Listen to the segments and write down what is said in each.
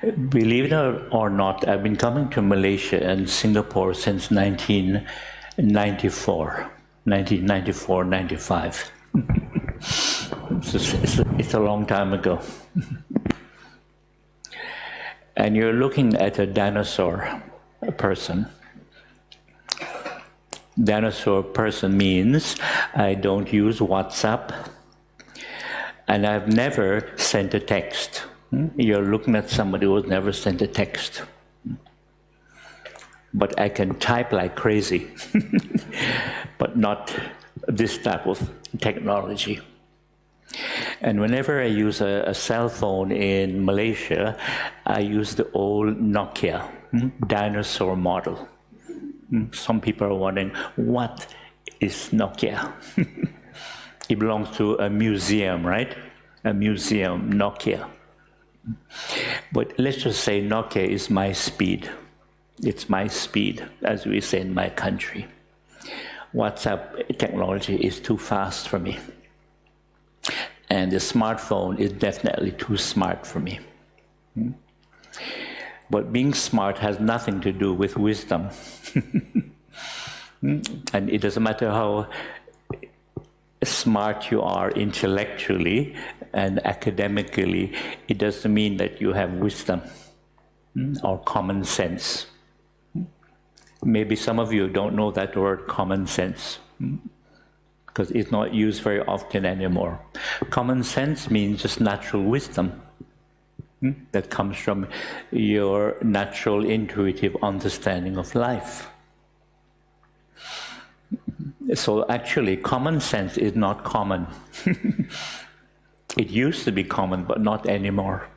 Believe it or not, I've been coming to Malaysia and Singapore since 1994, 95. It's a long time ago. And you're looking at a dinosaur person. Dinosaur person means I don't use WhatsApp, and I've never sent a text. You're looking at somebody who has never sent a text. But I can type like crazy, but not this type of technology. And whenever I use a cell phone in Malaysia, I use the old Nokia dinosaur model. Some people are wondering, what is Nokia? It belongs to a museum, right? A museum, Nokia. But let's just say Nokia is my speed. It's my speed, as we say in my country. WhatsApp technology is too fast for me. And the smartphone is definitely too smart for me. But being smart has nothing to do with wisdom. And it doesn't matter how smart you are intellectually and academically, it doesn't mean that you have wisdom or common sense. Maybe some of you don't know that word common sense, because it's not used very often anymore. Common sense means just natural wisdom that comes from your natural intuitive understanding of life. So actually, common sense is not common. It used to be common, but not anymore.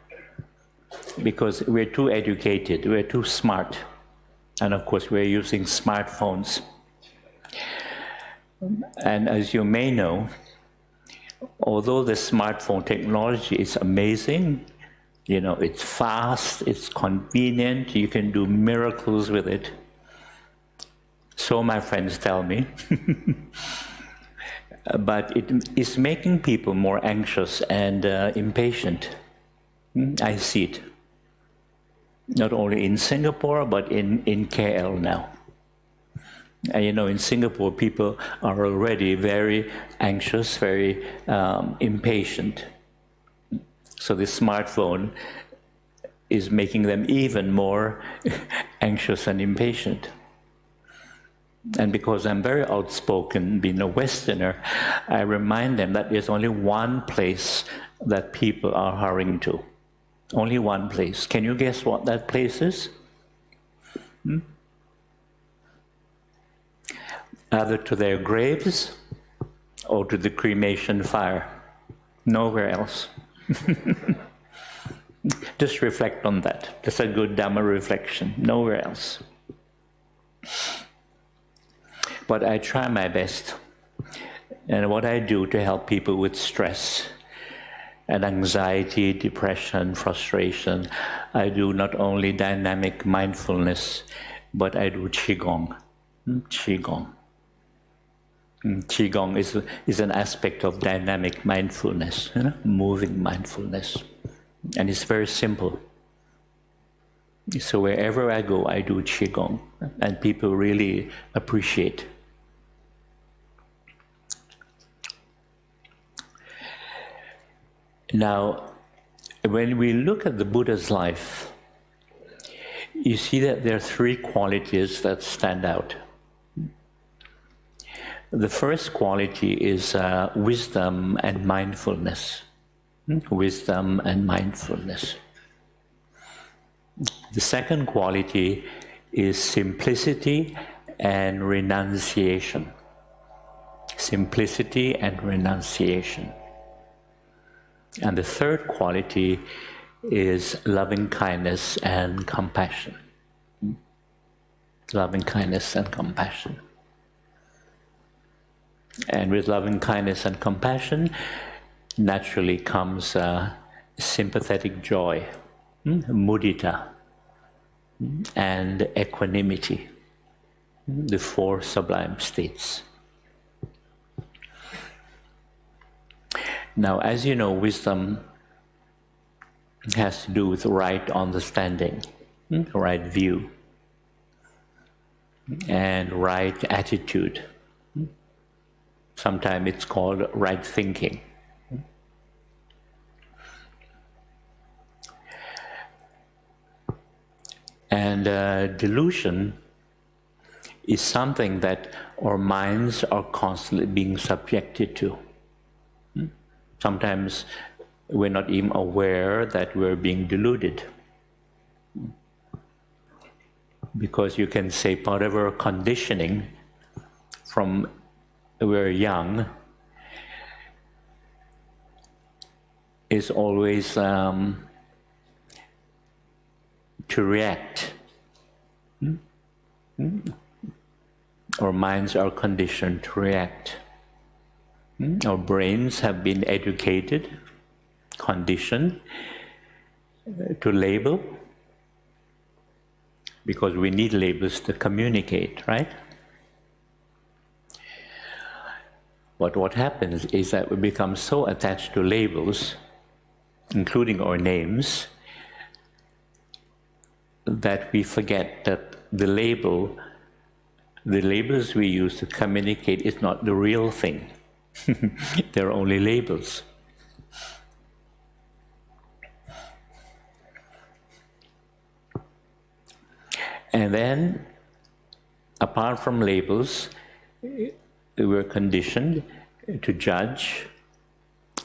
Because we're too educated, we're too smart. And of course, we're using smartphones. And as you may know, although the smartphone technology is amazing, you know, it's fast, it's convenient, you can do miracles with it. So my friends tell me. But it is making people more anxious and impatient. I see it. Not only in Singapore, but in KL now. And you know, in Singapore, people are already very anxious, very impatient. So the smartphone is making them even more anxious and impatient. And because I'm very outspoken, being a Westerner, I remind them that there's only one place that people are hurrying to. Only one place. Can you guess what that place is? Either to their graves or to the cremation fire. Nowhere else. Just reflect on that. That's a good Dhamma reflection. Nowhere else. But I try my best. And what I do to help people with stress and anxiety, depression, frustration, I do not only dynamic mindfulness, but I do qi-gong. Qi-gong. Qi-gong is an aspect of dynamic mindfulness, you know? Moving mindfulness. And it's very simple. So wherever I go, I do qi-gong, and people really appreciate. Now, when we look at the Buddha's life, you see that there are three qualities that stand out. The first quality is wisdom and mindfulness. Wisdom and mindfulness. The second quality is simplicity and renunciation. Simplicity and renunciation. And the third quality is loving kindness and compassion. Loving kindness and compassion. And with loving kindness and compassion, naturally comes sympathetic joy, mudita, and equanimity, the four sublime states. Now, as you know, wisdom has to do with right understanding, right view, and right attitude. Sometimes it's called right thinking. And delusion is something that our minds are constantly being subjected to. Sometimes we're not even aware that we're being deluded. Because you can say part of our conditioning from we're young is always to react. Our minds are conditioned to react. Our brains have been educated, conditioned to label, because we need labels to communicate, right? But what happens is that we become so attached to labels, including our names, that we forget that the labels we use to communicate is not the real thing. They're only labels. And then, apart from labels, we're conditioned to judge,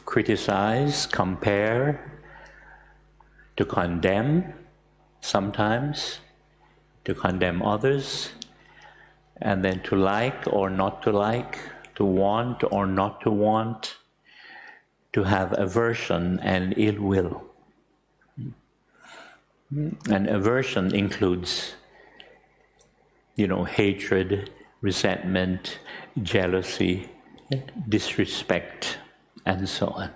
criticize, compare, to condemn sometimes, to condemn others, and then to like or not to like, to want or not to want, to have aversion and ill will. And aversion includes, hatred, resentment, jealousy, disrespect, and so on.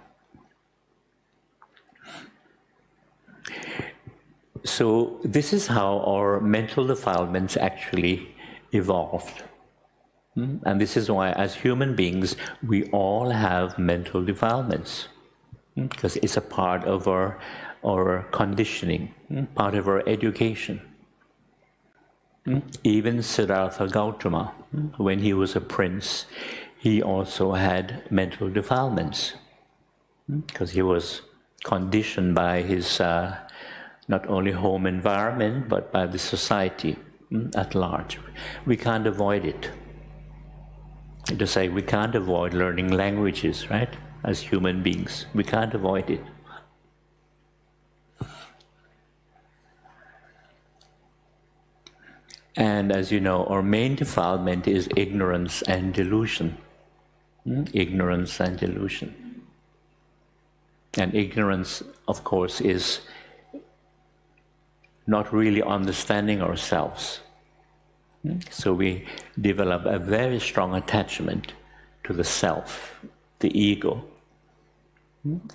So this is how our mental defilements actually evolved. And this is why, as human beings, we all have mental defilements, because it's a part of our conditioning, part of our education. Even Siddhartha Gautama, when he was a prince, he also had mental defilements, because he was conditioned by his not only home environment, but by the society at large. We can't avoid it. To say we can't avoid learning languages, right? As human beings, we can't avoid it. And as you know, our main defilement is ignorance and delusion. Ignorance and delusion. And ignorance, of course, is not really understanding ourselves. So we develop a very strong attachment to the self, the ego.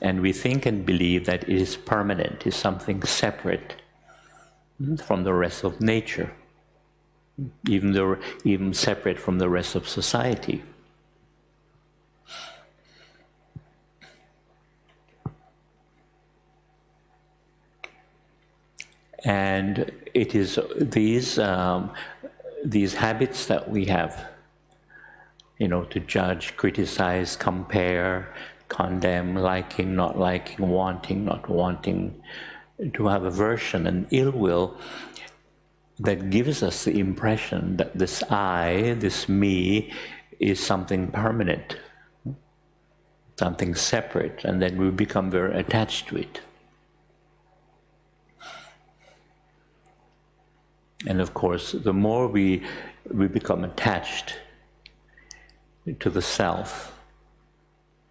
And we think and believe that it is permanent, is something separate from the rest of nature, even separate from the rest of society. And it is these habits that we have, to judge, criticize, compare, condemn, liking, not liking, wanting, not wanting, to have aversion and ill will, that gives us the impression that this I, this me, is something permanent, something separate, and then we become very attached to it. And of course, the more we become attached to the self,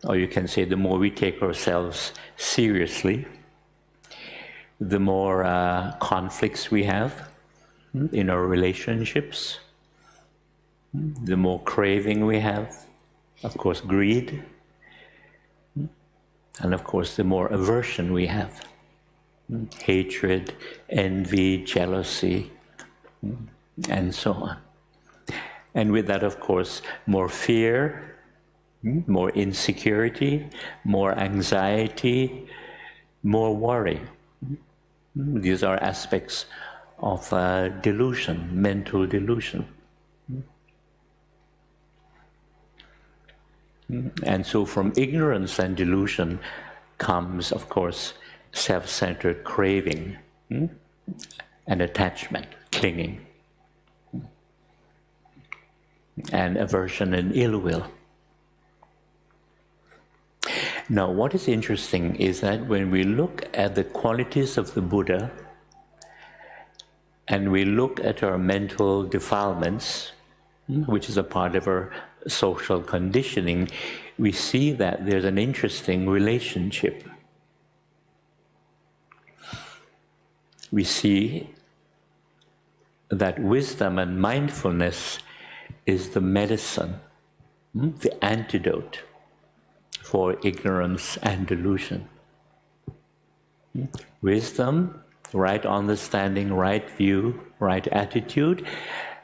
or you can say the more we take ourselves seriously, the more conflicts we have in our relationships, the more craving we have, of course greed, and of course the more aversion we have, hatred, envy, jealousy, and so on. And with that, of course, more fear, more insecurity, more anxiety, more worry. These are aspects of delusion, mental delusion. And so from ignorance and delusion comes, of course, self-centered craving and attachment, clinging, and aversion and ill will. Now, what is interesting is that when we look at the qualities of the Buddha and we look at our mental defilements, which is a part of our social conditioning, we see that there's an interesting relationship. We see that wisdom and mindfulness is the medicine, the antidote for ignorance and delusion. Wisdom, right understanding, right view, right attitude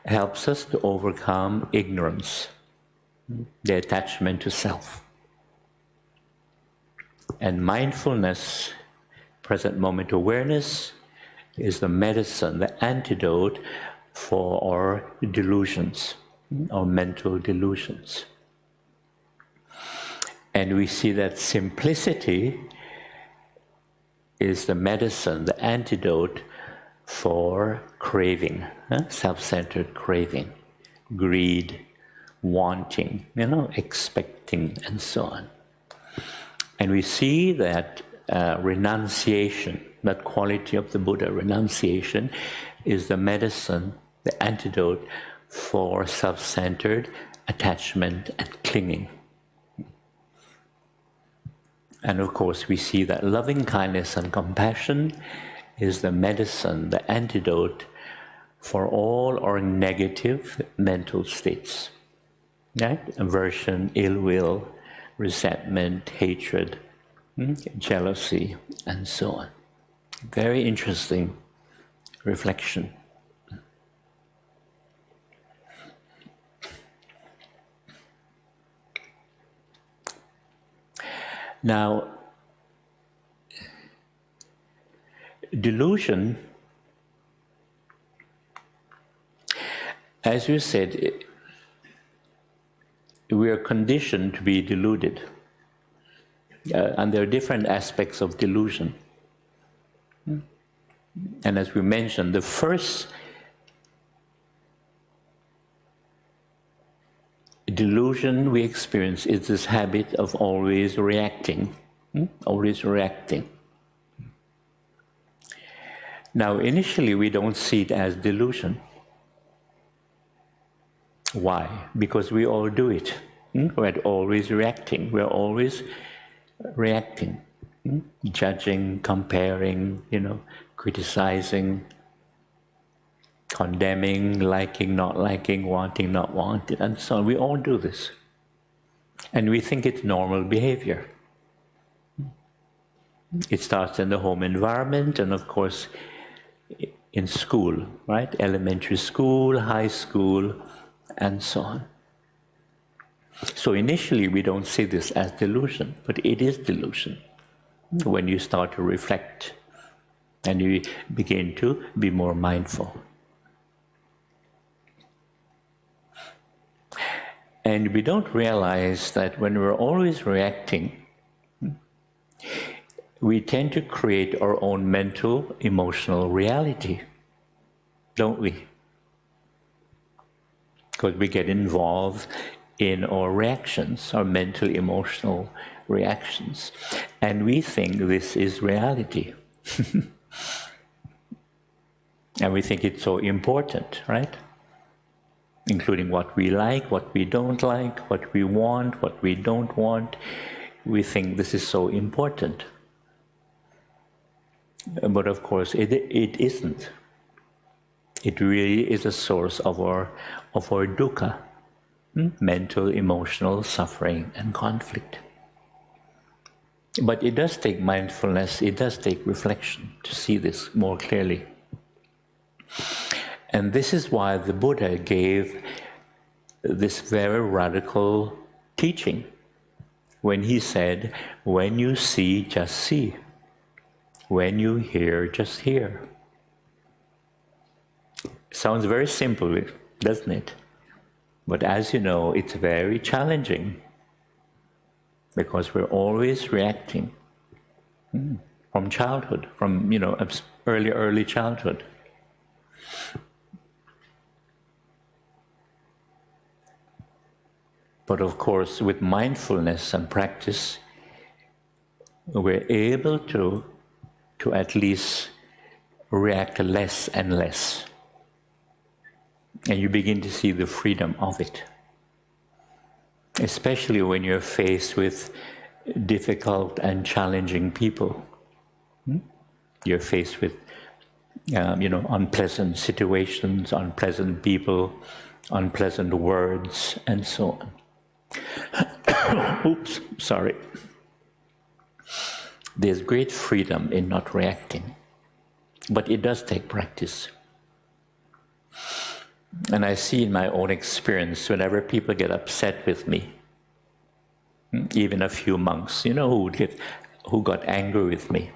helps us to overcome ignorance, the attachment to self. And mindfulness, present moment awareness, is the medicine, the antidote for our delusions, our mental delusions. And we see that simplicity is the medicine, the antidote for craving, self-centered craving, greed, wanting, expecting, and so on. And we see that renunciation, that quality of the Buddha, renunciation, is the medicine, the antidote for self-centered attachment and clinging. And of course, we see that loving kindness and compassion is the medicine, the antidote for all our negative mental states. Right? Aversion, ill will, resentment, hatred, jealousy, and so on. Very interesting reflection. Now, delusion, as you said, we are conditioned to be deluded. And there are different aspects of delusion. And as we mentioned, the first delusion we experience is this habit of always reacting, always reacting. Now, initially, we don't see it as delusion. Why? Because we all do it. We're always reacting. We're always reacting, judging, comparing, criticizing, condemning, liking, not liking, wanting, not wanting, and so on. We all do this. And we think it's normal behavior. It starts in the home environment and, of course, in school, right? Elementary school, high school, and so on. So initially, we don't see this as delusion, but it is delusion when you start to reflect and you begin to be more mindful. And we don't realize that when we're always reacting, we tend to create our own mental, emotional reality, don't we? Because we get involved in our reactions, our mental, emotional reactions. And we think this is reality. And we think it's so important, right? Including what we like, what we don't like, what we want, what we don't want. We think this is so important. But of course, it isn't. It really is a source of our dukkha, mental, emotional suffering and conflict. But it does take mindfulness, it does take reflection to see this more clearly. And this is why the Buddha gave this very radical teaching when he said, when you see, just see. When you hear, just hear. Sounds very simple, doesn't it? But as you know, it's very challenging because we're always reacting from childhood, from early childhood. But of course, with mindfulness and practice, we're able to at least react less and less. And you begin to see the freedom of it. Especially when you're faced with difficult and challenging people. You're faced with, unpleasant situations, unpleasant people, unpleasant words, and so on. Oops, sorry. There's great freedom in not reacting, but it does take practice. And I see in my own experience, whenever people get upset with me, even a few monks, who got angry with me,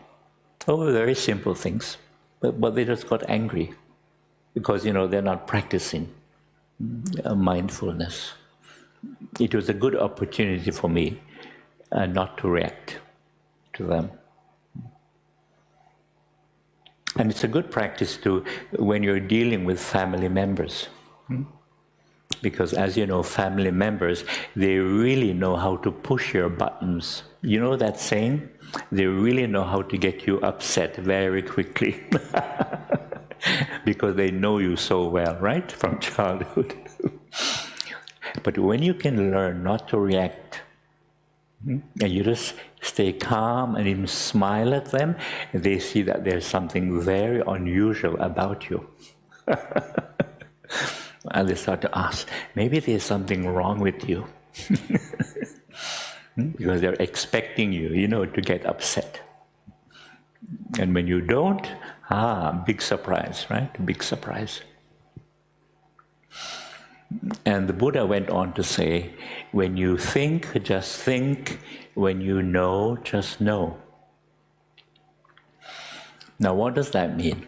over very simple things, but they just got angry because, they're not practicing mindfulness. It was a good opportunity for me not to react to them. And it's a good practice too when you're dealing with family members. Because as you know, family members, they really know how to push your buttons. You know that saying? They really know how to get you upset very quickly. Because they know you so well, right? From childhood. But when you can learn not to react, and you just stay calm and even smile at them, they see that there's something very unusual about you. And they start to ask, maybe there's something wrong with you. Because they're expecting you, to get upset. And when you don't, big surprise, right? Big surprise. And the Buddha went on to say, when you think, just think. When you know, just know. Now, what does that mean?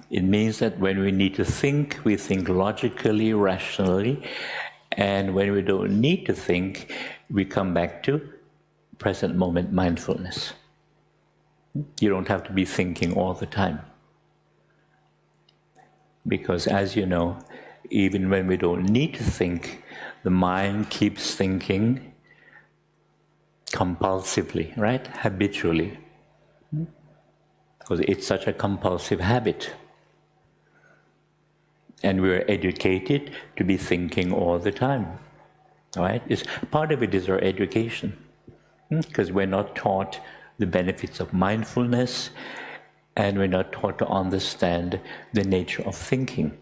It means that when we need to think, we think logically, rationally. And when we don't need to think, we come back to present moment mindfulness. You don't have to be thinking all the time. Because as you know, even when we don't need to think, the mind keeps thinking compulsively, right? Habitually. Because it's such a compulsive habit. And we're educated to be thinking all the time, right? Part of it is our education. Because we're not taught the benefits of mindfulness, and we're not taught to understand the nature of thinking.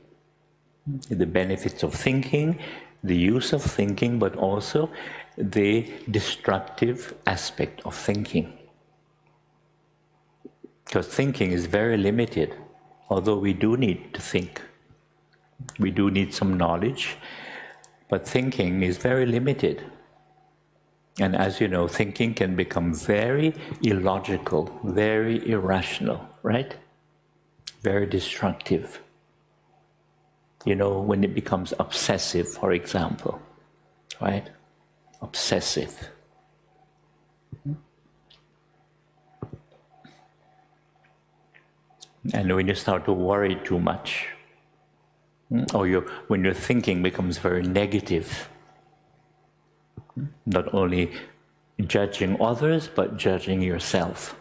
The benefits of thinking, the use of thinking, but also the destructive aspect of thinking. Because thinking is very limited, although we do need to think. We do need some knowledge, but thinking is very limited. And as you know, thinking can become very illogical, very irrational, right? Very destructive. When it becomes obsessive, for example, right? Obsessive. And when you start to worry too much, or when your thinking becomes very negative, not only judging others, but judging yourself.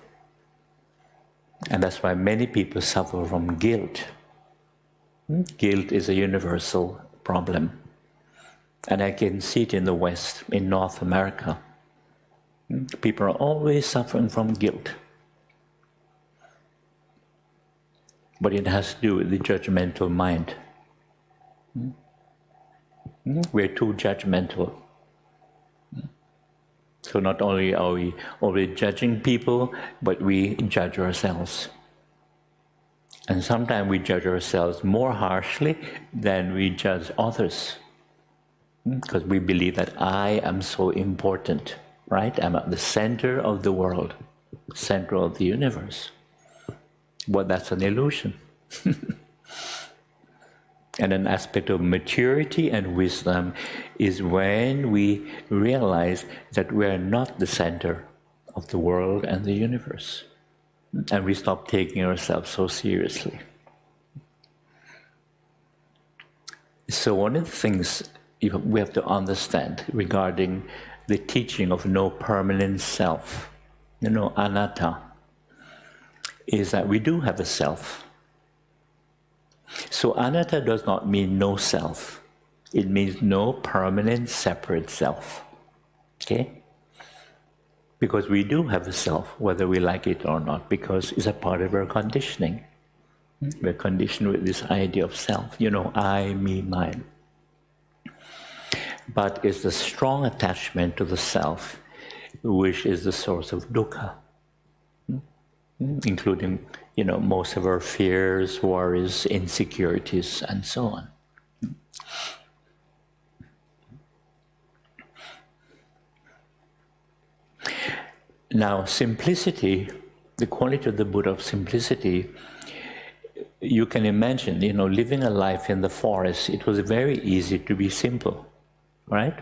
And that's why many people suffer from guilt. Guilt is a universal problem. And I can see it in the West, in North America. People are always suffering from guilt. But it has to do with the judgmental mind. We're too judgmental. So not only are we always judging people, but we judge ourselves. And sometimes we judge ourselves more harshly than we judge others. Because we believe that I am so important, right? I'm at the center of the world. center of the universe. But that's an illusion. And an aspect of maturity and wisdom is when we realize that we are not the center of the world and the universe. And we stop taking ourselves so seriously. So one of the things we have to understand regarding the teaching of no permanent self, anatta, is that we do have a self. So anatta does not mean no self. It means no permanent separate self. Okay? Because we do have a self, whether we like it or not, because it's a part of our conditioning. We're conditioned with this idea of self, I, me, mine. But it's the strong attachment to the self which is the source of dukkha, including, most of our fears, worries, insecurities, and so on. Now, simplicity, the quality of the Buddha of simplicity, you can imagine, living a life in the forest, it was very easy to be simple, right?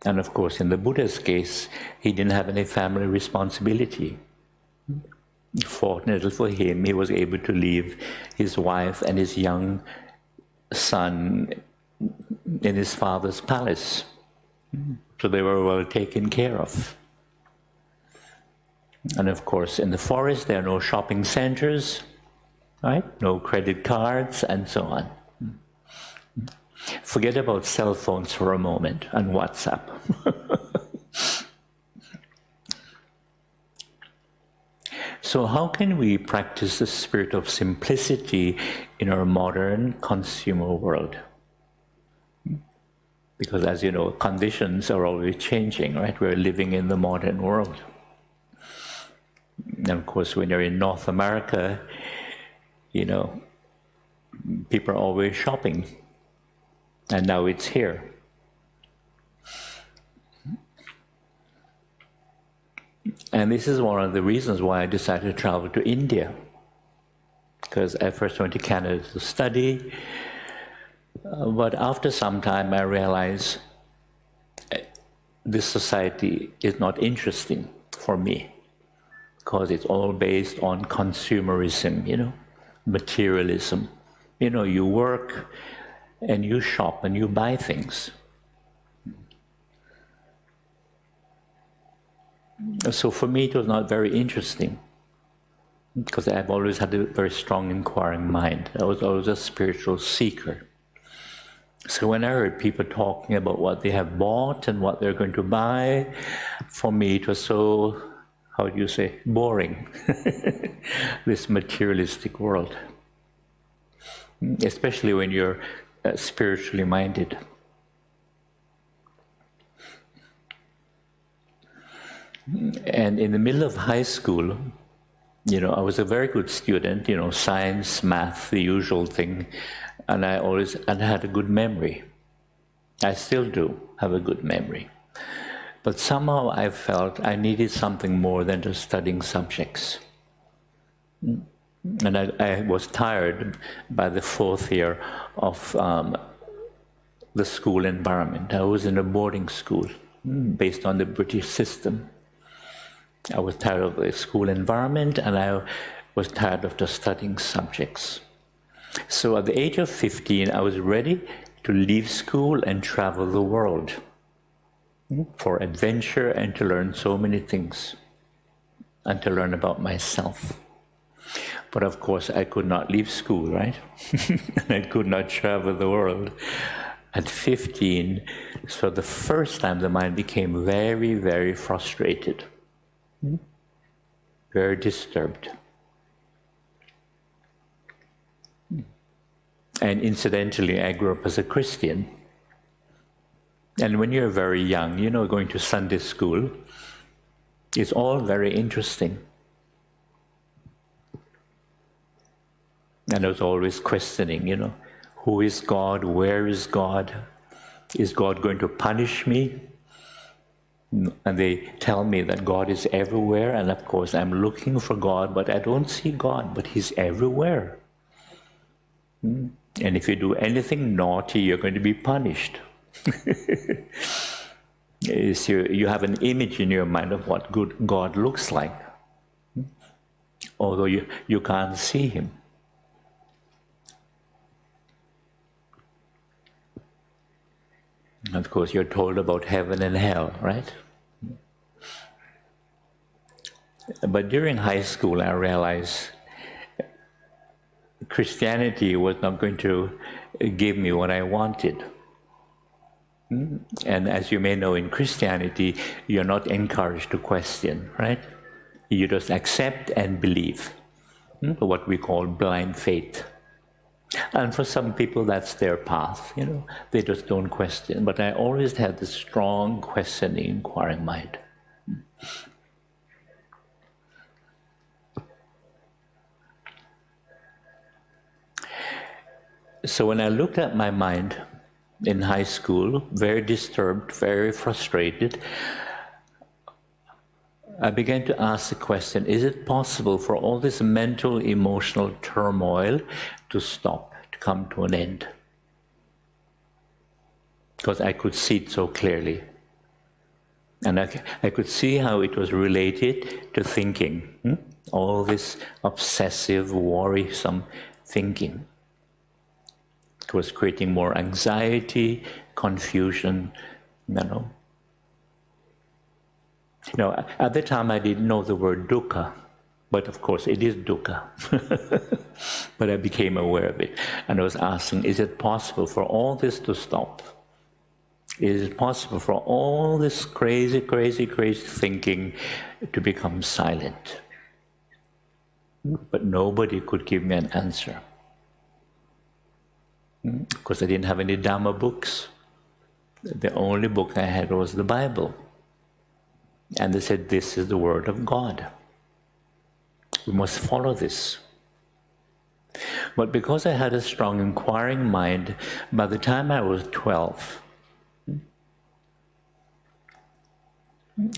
And of course, in the Buddha's case, he didn't have any family responsibility. Fortunately for him, he was able to leave his wife and his young son in his father's palace. So they were well taken care of. And of course, in the forest, there are no shopping centers, right? No credit cards, and so on. Forget about cell phones for a moment and WhatsApp. So how can we practice the spirit of simplicity in our modern consumer world? Because as you know, conditions are always changing, right? We're living in the modern world. And of course, when you're in North America, people are always shopping. And now it's here. And this is one of the reasons why I decided to travel to India. Because I first went to Canada to study, but after some time I realized this society is not interesting for me, because it's all based on consumerism, materialism. You work and you shop and you buy things. So for me, it was not very interesting, because I've always had a very strong inquiring mind. I was always a spiritual seeker. So when I heard people talking about what they have bought and what they're going to buy, for me it was so, boring, this materialistic world, especially when you're spiritually minded. And in the middle of high school, I was a very good student, science, math, the usual thing, and I had a good memory. I still do have a good memory. But somehow I felt I needed something more than just studying subjects. And I was tired by the fourth year of the school environment. I was in a boarding school based on the British system. I was tired of the school environment, and I was tired of just studying subjects. So at the age of 15, I was ready to leave school and travel the world for adventure and to learn so many things and to learn about myself. But of course, I could not leave school, right? I could not travel the world. At 15, for the first time, the mind became very, very frustrated, very disturbed. And incidentally, I grew up as a Christian. And when you're very young, going to Sunday school, it's all very interesting. And I was always questioning, who is God? Where is God? Is God going to punish me? And they tell me that God is everywhere, and of course I'm looking for God, but I don't see God, but He's everywhere. And if you do anything naughty, you're going to be punished. You have an image in your mind of what good God looks like, although you can't see Him. Of course, you're told about heaven and hell, right? But during high school, I realized Christianity was not going to give me what I wanted. And as you may know, in Christianity, you're not encouraged to question, right? You just accept and believe, what we call blind faith. And for some people, that's their path, they just don't question. But I always had this strong questioning, inquiring mind. So when I looked at my mind in high school, very disturbed, very frustrated, I began to ask the question, is it possible for all this mental, emotional turmoil to stop, to come to an end? Because I could see it so clearly. And I could see how it was related to thinking, all this obsessive, worrisome thinking. It was creating more anxiety, confusion, At the time I didn't know the word dukkha, but of course it is dukkha. But I became aware of it. And I was asking, is it possible for all this to stop? Is it possible for all this crazy, crazy, crazy thinking to become silent? But nobody could give me an answer. Because I didn't have any Dhamma books. The only book I had was the Bible. And they said, this is the word of God. We must follow this. But because I had a strong inquiring mind, by the time I was 12,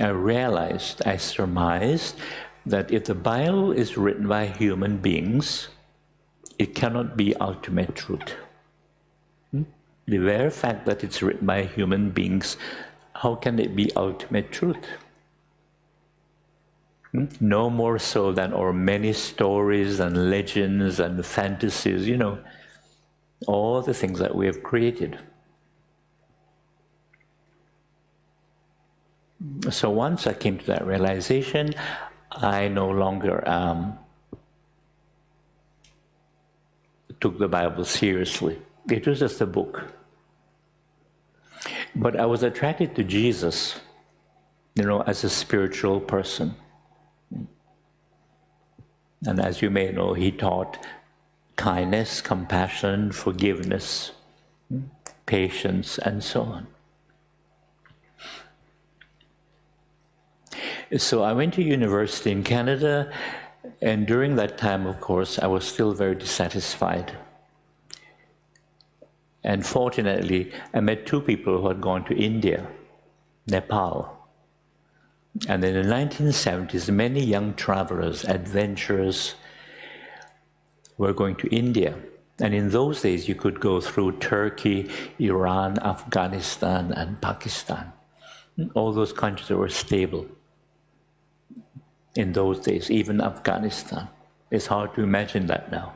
I realized, I surmised, that if the Bible is written by human beings, it cannot be ultimate truth. The very fact that it's written by human beings, how can it be ultimate truth? No more so than our many stories and legends and fantasies, all the things that we have created. So once I came to that realization, I no longer took the Bible seriously. It was just a book. But I was attracted to Jesus, as a spiritual person. And as you may know, he taught kindness, compassion, forgiveness, patience, and so on. So I went to university in Canada, and during that time, of course, I was still very dissatisfied. And fortunately, I met two people who had gone to India, Nepal. And in the 1970s, many young travelers, adventurers, were going to India. And in those days, you could go through Turkey, Iran, Afghanistan, and Pakistan. All those countries that were stable in those days, even Afghanistan. It's hard to imagine that now.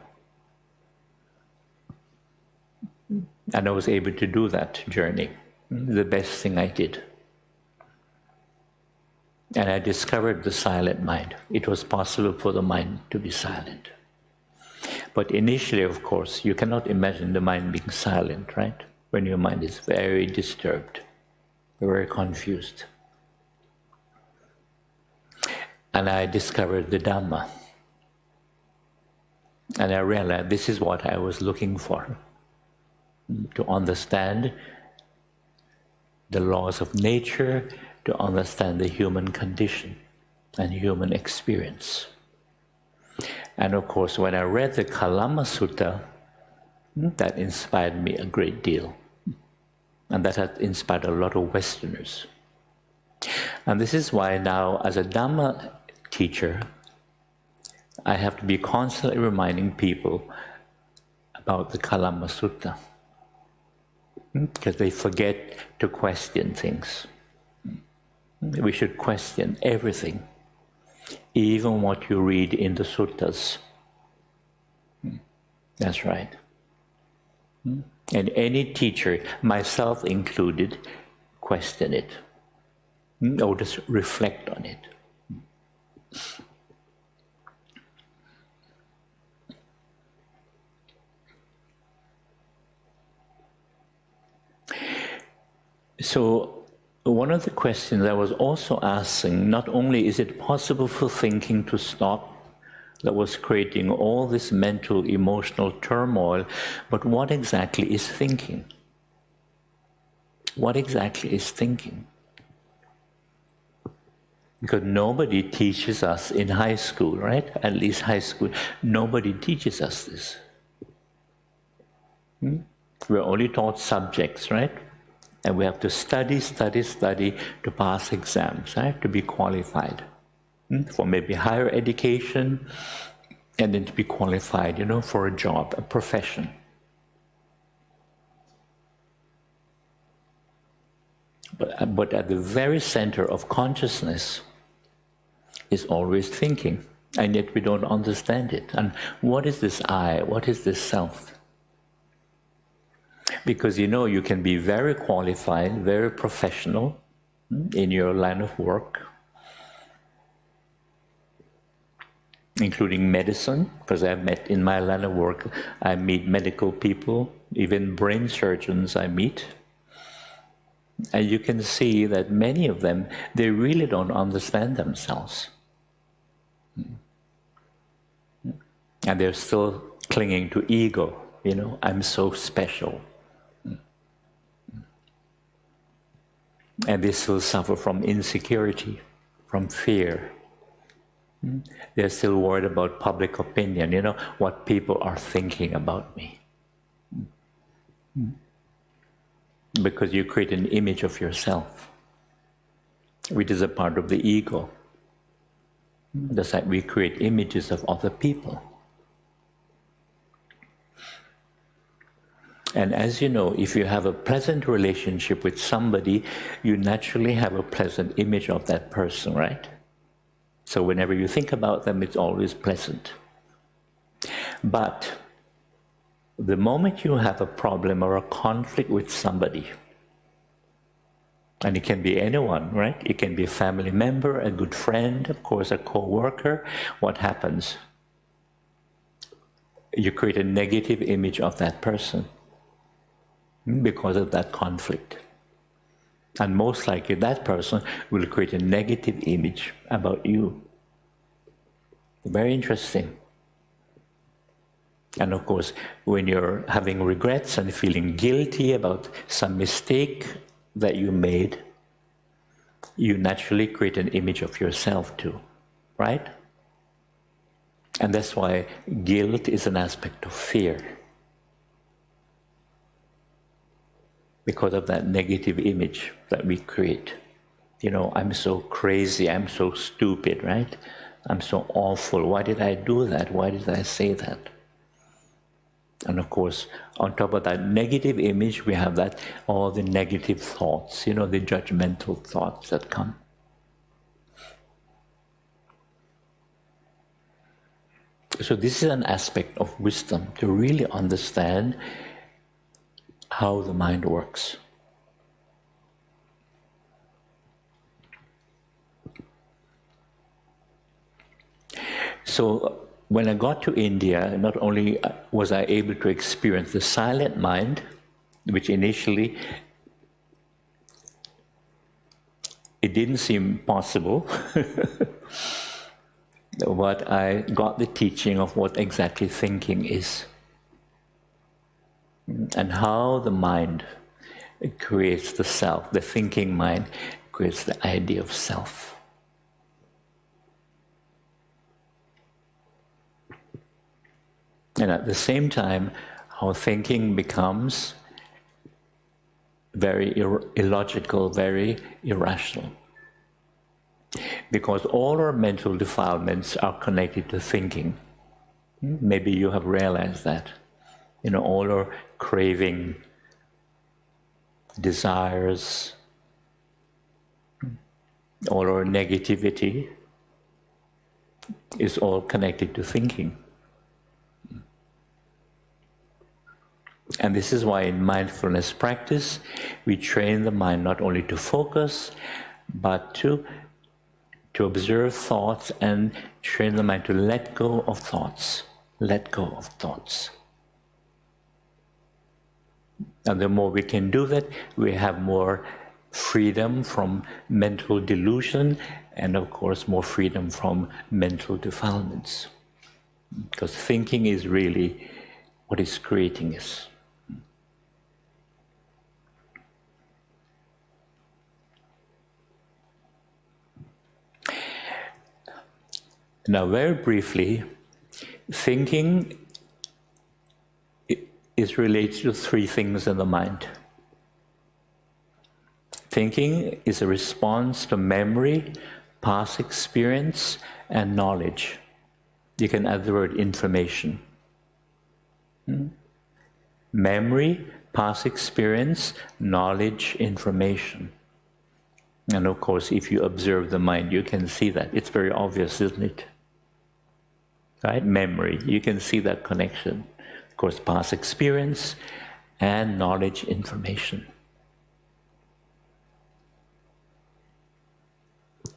And I was able to do that journey, the best thing I did. And I discovered the silent mind. It was possible for the mind to be silent. But initially, of course, you cannot imagine the mind being silent, right? When your mind is very disturbed, very confused. And I discovered the Dhamma. And I realized this is what I was looking for. To understand the laws of nature, to understand the human condition and human experience. And of course, when I read the Kalama Sutta, that inspired me a great deal. And that had inspired a lot of Westerners. And this is why now, as a Dhamma teacher, I have to be constantly reminding people about the Kalama Sutta, because they forget to question things. We should question everything, even what you read in the suttas. That's right. And any teacher, myself included, question it, or just reflect on it. So, one of the questions I was also asking, not only is it possible for thinking to stop, that was creating all this mental, emotional turmoil, but what exactly is thinking? What exactly is thinking? Because nobody teaches us in high school, right? At least high school, nobody teaches us this. We're only taught subjects, right? And we have to study to pass exams, right? To be qualified for maybe higher education, and then to be qualified, for a job, a profession. But at the very center of consciousness is always thinking, and yet we don't understand it. And what is this I? What is this self? Because you can be very qualified, very professional in your line of work, including medicine, because in my line of work, I meet medical people, even brain surgeons I meet. And you can see that many of them, they really don't understand themselves. And they're still clinging to ego, I'm so special. And they still suffer from insecurity, from fear. They're still worried about public opinion, what people are thinking about me. Because you create an image of yourself, which is a part of the ego. Just like we create images of other people. And as you know, if you have a pleasant relationship with somebody, you naturally have a pleasant image of that person, right? So whenever you think about them, it's always pleasant. But the moment you have a problem or a conflict with somebody, and it can be anyone, right? It can be a family member, a good friend, of course, a co-worker. What happens? You create a negative image of that person because of that conflict. And most likely that person will create a negative image about you. Very interesting. And of course, when you're having regrets and feeling guilty about some mistake that you made, you naturally create an image of yourself too, right? And that's why guilt is an aspect of fear. Because of that negative image that we create. I'm so crazy, I'm so stupid, right? I'm so awful. Why did I do that? Why did I say that? And of course, on top of that negative image, we have all the negative thoughts, the judgmental thoughts that come. So this is an aspect of wisdom, to really understand how the mind works. So when I got to India, not only was I able to experience the silent mind, which initially it didn't seem possible, but I got the teaching of what exactly thinking is. And how the mind creates the self, the thinking mind creates the idea of self. And at the same time, how thinking becomes very illogical, very irrational. Because all our mental defilements are connected to thinking. Maybe you have realized that. All our craving, desires, all our negativity is all connected to thinking. And this is why in mindfulness practice, we train the mind not only to focus, but to observe thoughts and train the mind to let go of thoughts. Let go of thoughts. And the more we can do that, we have more freedom from mental delusion and, of course, more freedom from mental defilements. Because thinking is really what is creating us. Now, very briefly, thinking is related to three things in the mind. Thinking is a response to memory, past experience, and knowledge. You can add the word information. Memory, past experience, knowledge, information. And of course, if you observe the mind, you can see that. It's very obvious, isn't it? Right? Memory, you can see that connection. Of course, past experience and knowledge, information.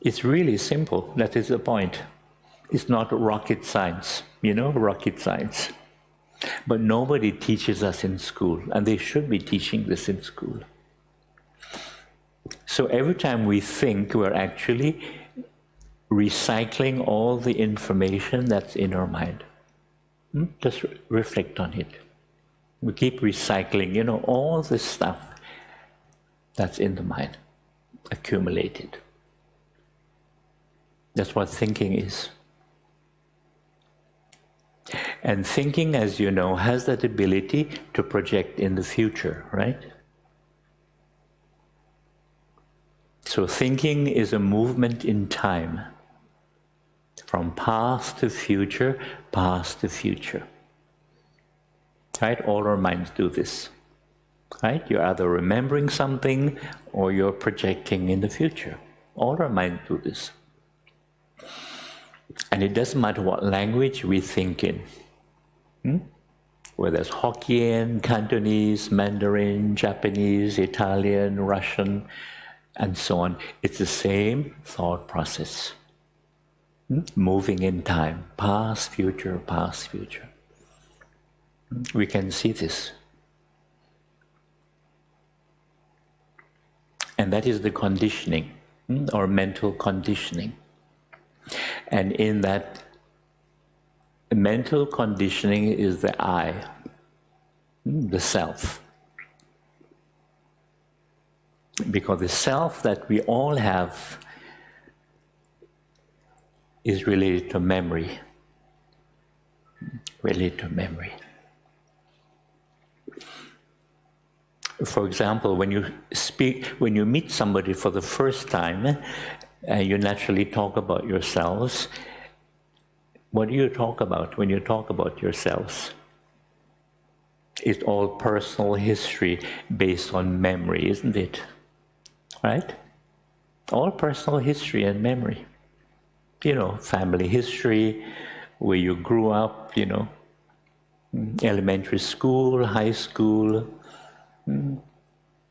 It's really simple. That is the point. It's not rocket science, rocket science. But nobody teaches us in school, and they should be teaching this in school. So every time we think, we're actually recycling all the information that's in our mind. Just reflect on it. We keep recycling, all this stuff that's in the mind, accumulated. That's what thinking is. And thinking, as you know, has that ability to project in the future, right? So thinking is a movement in time, from past to future, past to future. Right? All our minds do this. Right? You're either remembering something or you're projecting in the future. All our minds do this. And it doesn't matter what language we think in. Whether it's Hokkien, Cantonese, Mandarin, Japanese, Italian, Russian, and so on. It's the same thought process. Moving in time, past, future, past, future. We can see this. And that is the conditioning, or mental conditioning. And in that mental conditioning is the I, the self. Because the self that we all have is related to memory. Related to memory. For example, when you meet somebody for the first time, you naturally talk about yourselves. What do you talk about when you talk about yourselves? It's all personal history based on memory, isn't it? Right? All personal history and memory. Family history, where you grew up, elementary school, high school,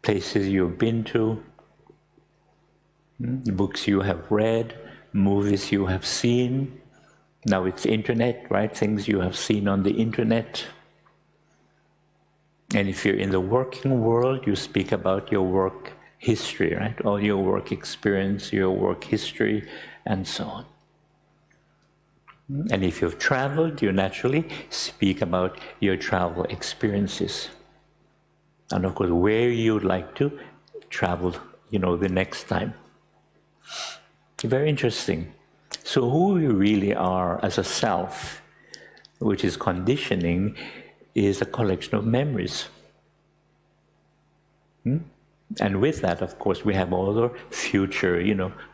places you've been to, books you have read, movies you have seen. Now it's internet, right? Things you have seen on the internet. And if you're in the working world, you speak about your work history, right? All your work experience, your work history, and so on. And if you've traveled, you naturally speak about your travel experiences. And of course, where you'd like to travel, the next time. Very interesting. So who we really are as a self, which is conditioning, is a collection of memories. And with that, of course, we have all our future,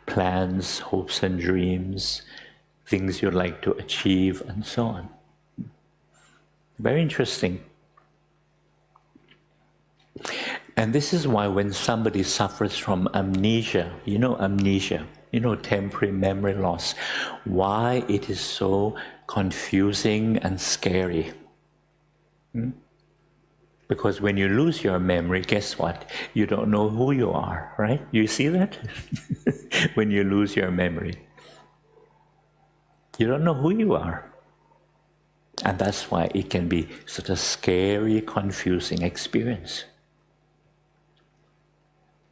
plans, hopes and dreams, things you'd like to achieve, and so on. Very interesting. And this is why when somebody suffers from amnesia, temporary memory loss, why it is so confusing and scary. Because when you lose your memory, guess what? You don't know who you are, right? You see that? When you lose your memory. You don't know who you are. And that's why it can be such a scary, confusing experience.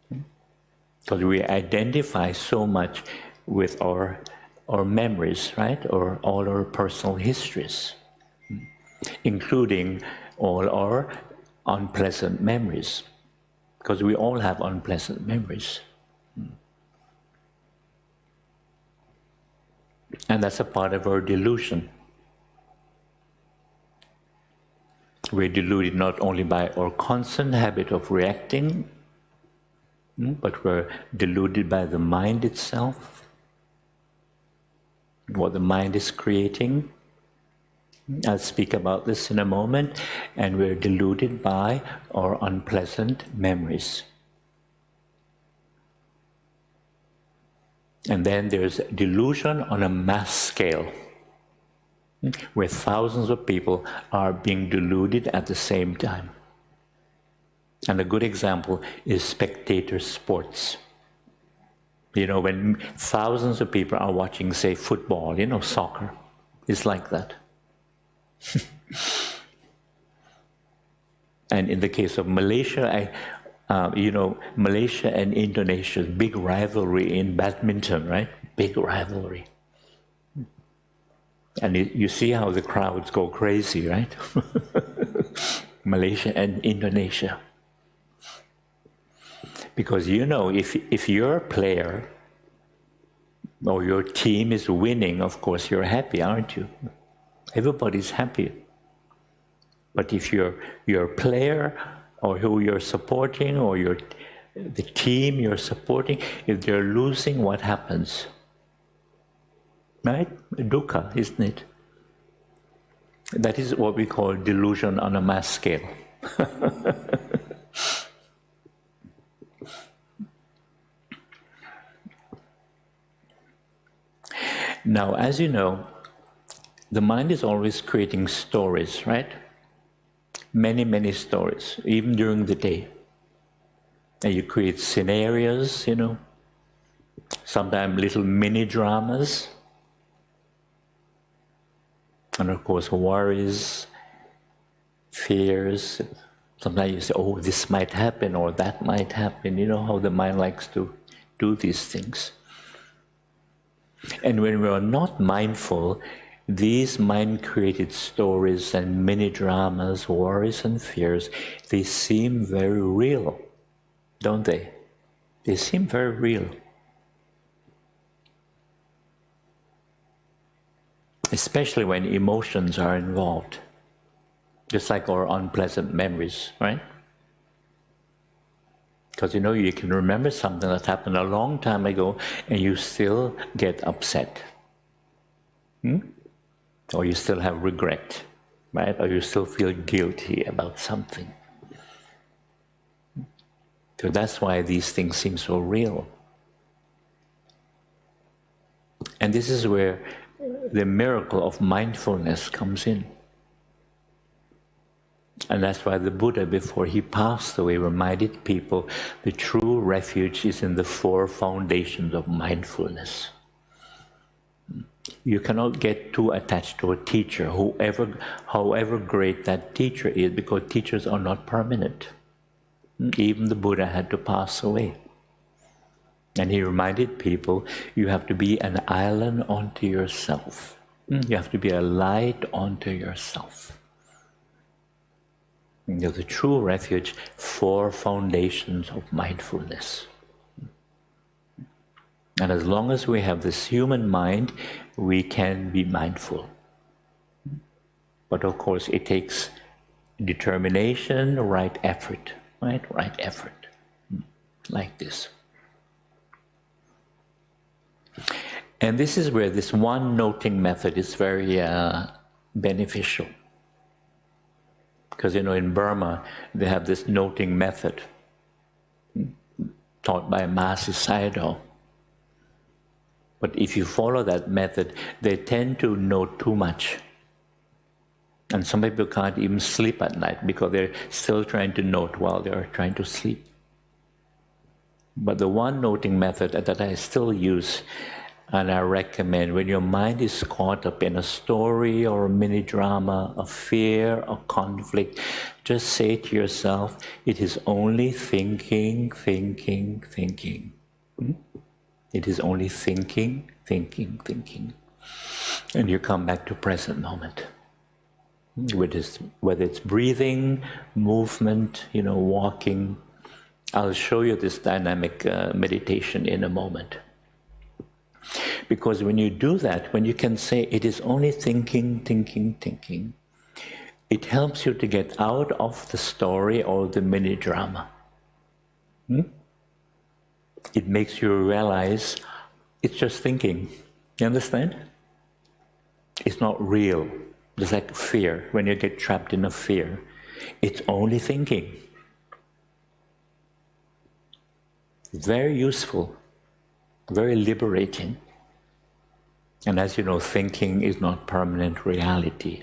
Because we identify so much with our memories, right? Or all our personal histories, including all our unpleasant memories. Because we all have unpleasant memories. And that's a part of our delusion. We're deluded not only by our constant habit of reacting, but we're deluded by the mind itself, what the mind is creating. I'll speak about this in a moment. And we're deluded by our unpleasant memories. And then there's delusion on a mass scale, where thousands of people are being deluded at the same time. And a good example is spectator sports. When thousands of people are watching, say, football, soccer, it's like that. And in the case of Malaysia, Malaysia and Indonesia, big rivalry in badminton, right? Big rivalry. And you see how the crowds go crazy, right? Malaysia and Indonesia. Because if you're a player or your team is winning, of course you're happy, aren't you? Everybody's happy. But if you're a player or who you're supporting or the team you're supporting, if they're losing, what happens? Right? Dukkha, isn't it? That is what we call delusion on a mass scale. Now, as you know, the mind is always creating stories, right? Many, many stories, even during the day. And you create scenarios, sometimes little mini dramas. And of course, worries, fears. Sometimes you say, oh, this might happen or that might happen. You know how the mind likes to do these things. And when we are not mindful, these mind-created stories and mini-dramas, worries and fears, they seem very real, don't they? They seem very real. Especially when emotions are involved. Just like our unpleasant memories, right? Because you can remember something that happened a long time ago and you still get upset. Or you still have regret, right? Or you still feel guilty about something. So that's why these things seem so real. And this is where the miracle of mindfulness comes in. And that's why the Buddha, before he passed away, reminded people the true refuge is in the 4 foundations of mindfulness. You cannot get too attached to a teacher, however great that teacher is, because teachers are not permanent. Even the Buddha had to pass away. And he reminded people, you have to be an island unto yourself. You have to be a light unto yourself. The true refuge, 4 foundations of mindfulness. And as long as we have this human mind, we can be mindful. But of course, it takes determination, right effort, right? Right effort. like this. And this is where this one noting method is very beneficial. Because, in Burma, they have this noting method taught by Master Sayadaw. But if you follow that method, they tend to note too much. And some people can't even sleep at night because they're still trying to note while they're trying to sleep. But the one noting method that I still use, and I recommend, when your mind is caught up in a story or a mini drama, a fear, a conflict, just say to yourself, it is only thinking, thinking, thinking. It is only thinking, thinking, thinking. And you come back to present moment. Whether it's breathing, movement, walking. I'll show you this dynamic meditation in a moment. Because when you do that, when you can say it is only thinking, thinking, thinking, it helps you to get out of the story or the mini drama. It makes you realize it's just thinking. You understand? It's not real. It's like fear, when you get trapped in a fear. It's only thinking. Very useful, very liberating. And as you know, thinking is not permanent reality.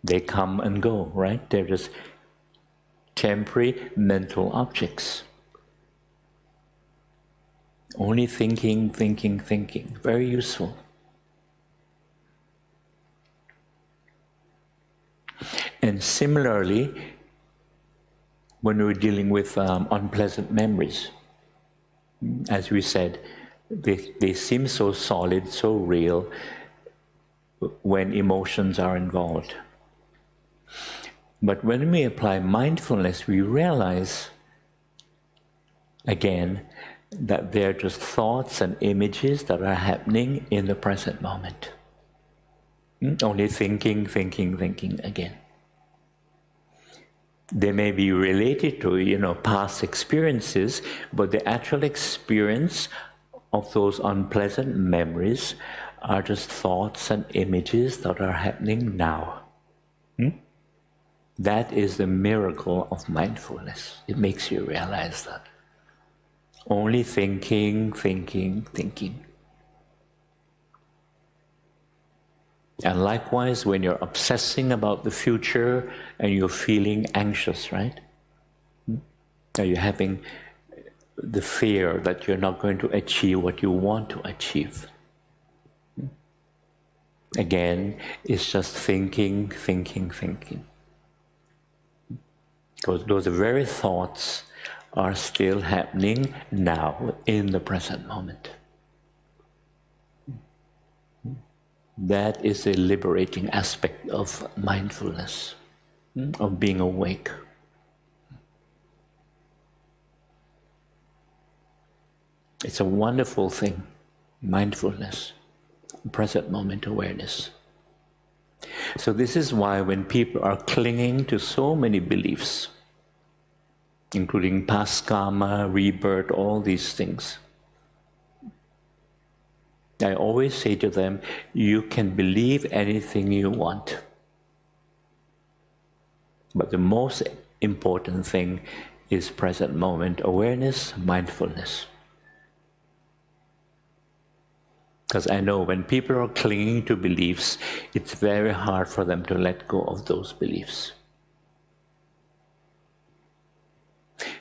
They come and go, right? They're just temporary mental objects. Only thinking, thinking, thinking. Very useful. And similarly, when we're dealing with unpleasant memories, as we said, they seem so solid, so real when emotions are involved. But when we apply mindfulness, we realize, again, that they're just thoughts and images that are happening in the present moment. Only thinking, thinking, thinking again. They may be related to, past experiences, but the actual experience of those unpleasant memories are just thoughts and images that are happening now. That is the miracle of mindfulness. It makes you realize that. Only thinking, thinking, thinking. And likewise, when you're obsessing about the future and you're feeling anxious, right? Are you having the fear that you're not going to achieve what you want to achieve? Again, it's just thinking, thinking, thinking. Because those very thoughts are still happening now, in the present moment. That is a liberating aspect of mindfulness, of being awake. It's a wonderful thing, mindfulness, present moment awareness. So this is why when people are clinging to so many beliefs, including past karma, rebirth, all these things, I always say to them, you can believe anything you want. But the most important thing is present moment awareness, mindfulness. Because I know when people are clinging to beliefs, it's very hard for them to let go of those beliefs.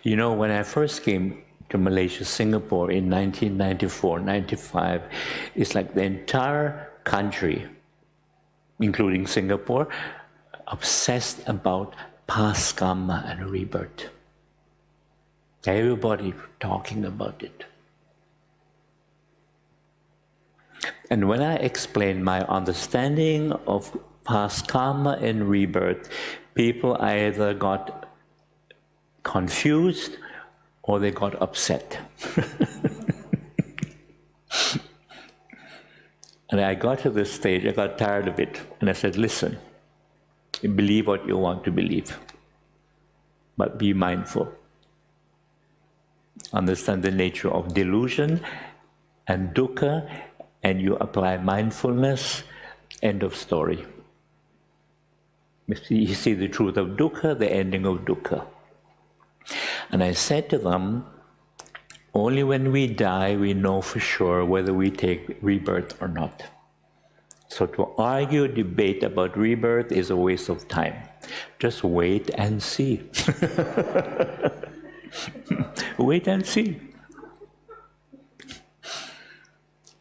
When I first came to Malaysia, Singapore in 1994, 95, it's like the entire country, including Singapore, obsessed about past karma and rebirth. Everybody talking about it. And when I explained my understanding of past karma and rebirth, people either got confused or they got upset. And I got to this stage, I got tired of it, and I said, listen, you believe what you want to believe, but be mindful. understand the nature of delusion and dukkha, and you apply mindfulness, end of story. You see the truth of dukkha, the ending of dukkha. And I said to them, only when we die we know for sure whether we take rebirth or not. So to argue, debate about rebirth is a waste of time. Just wait and see. Wait and see.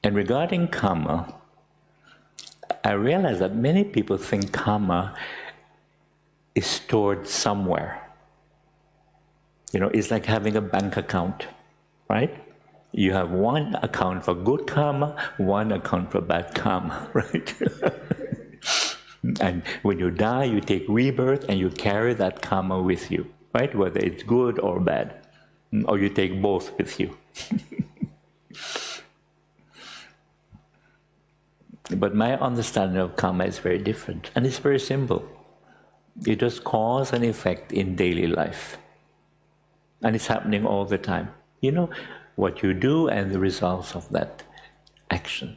And regarding karma, I realize that many people think karma is stored somewhere. You know, it's like having a bank account, right? You have one account for good karma, one account for bad karma, right? And when you die, you take rebirth and you carry that karma with you, right? Whether it's good or bad, or you take both with you. But my understanding of karma is very different, and it's very simple. It just cause and effect in daily life. And it's happening all the time. You know, what you do and the results of that action.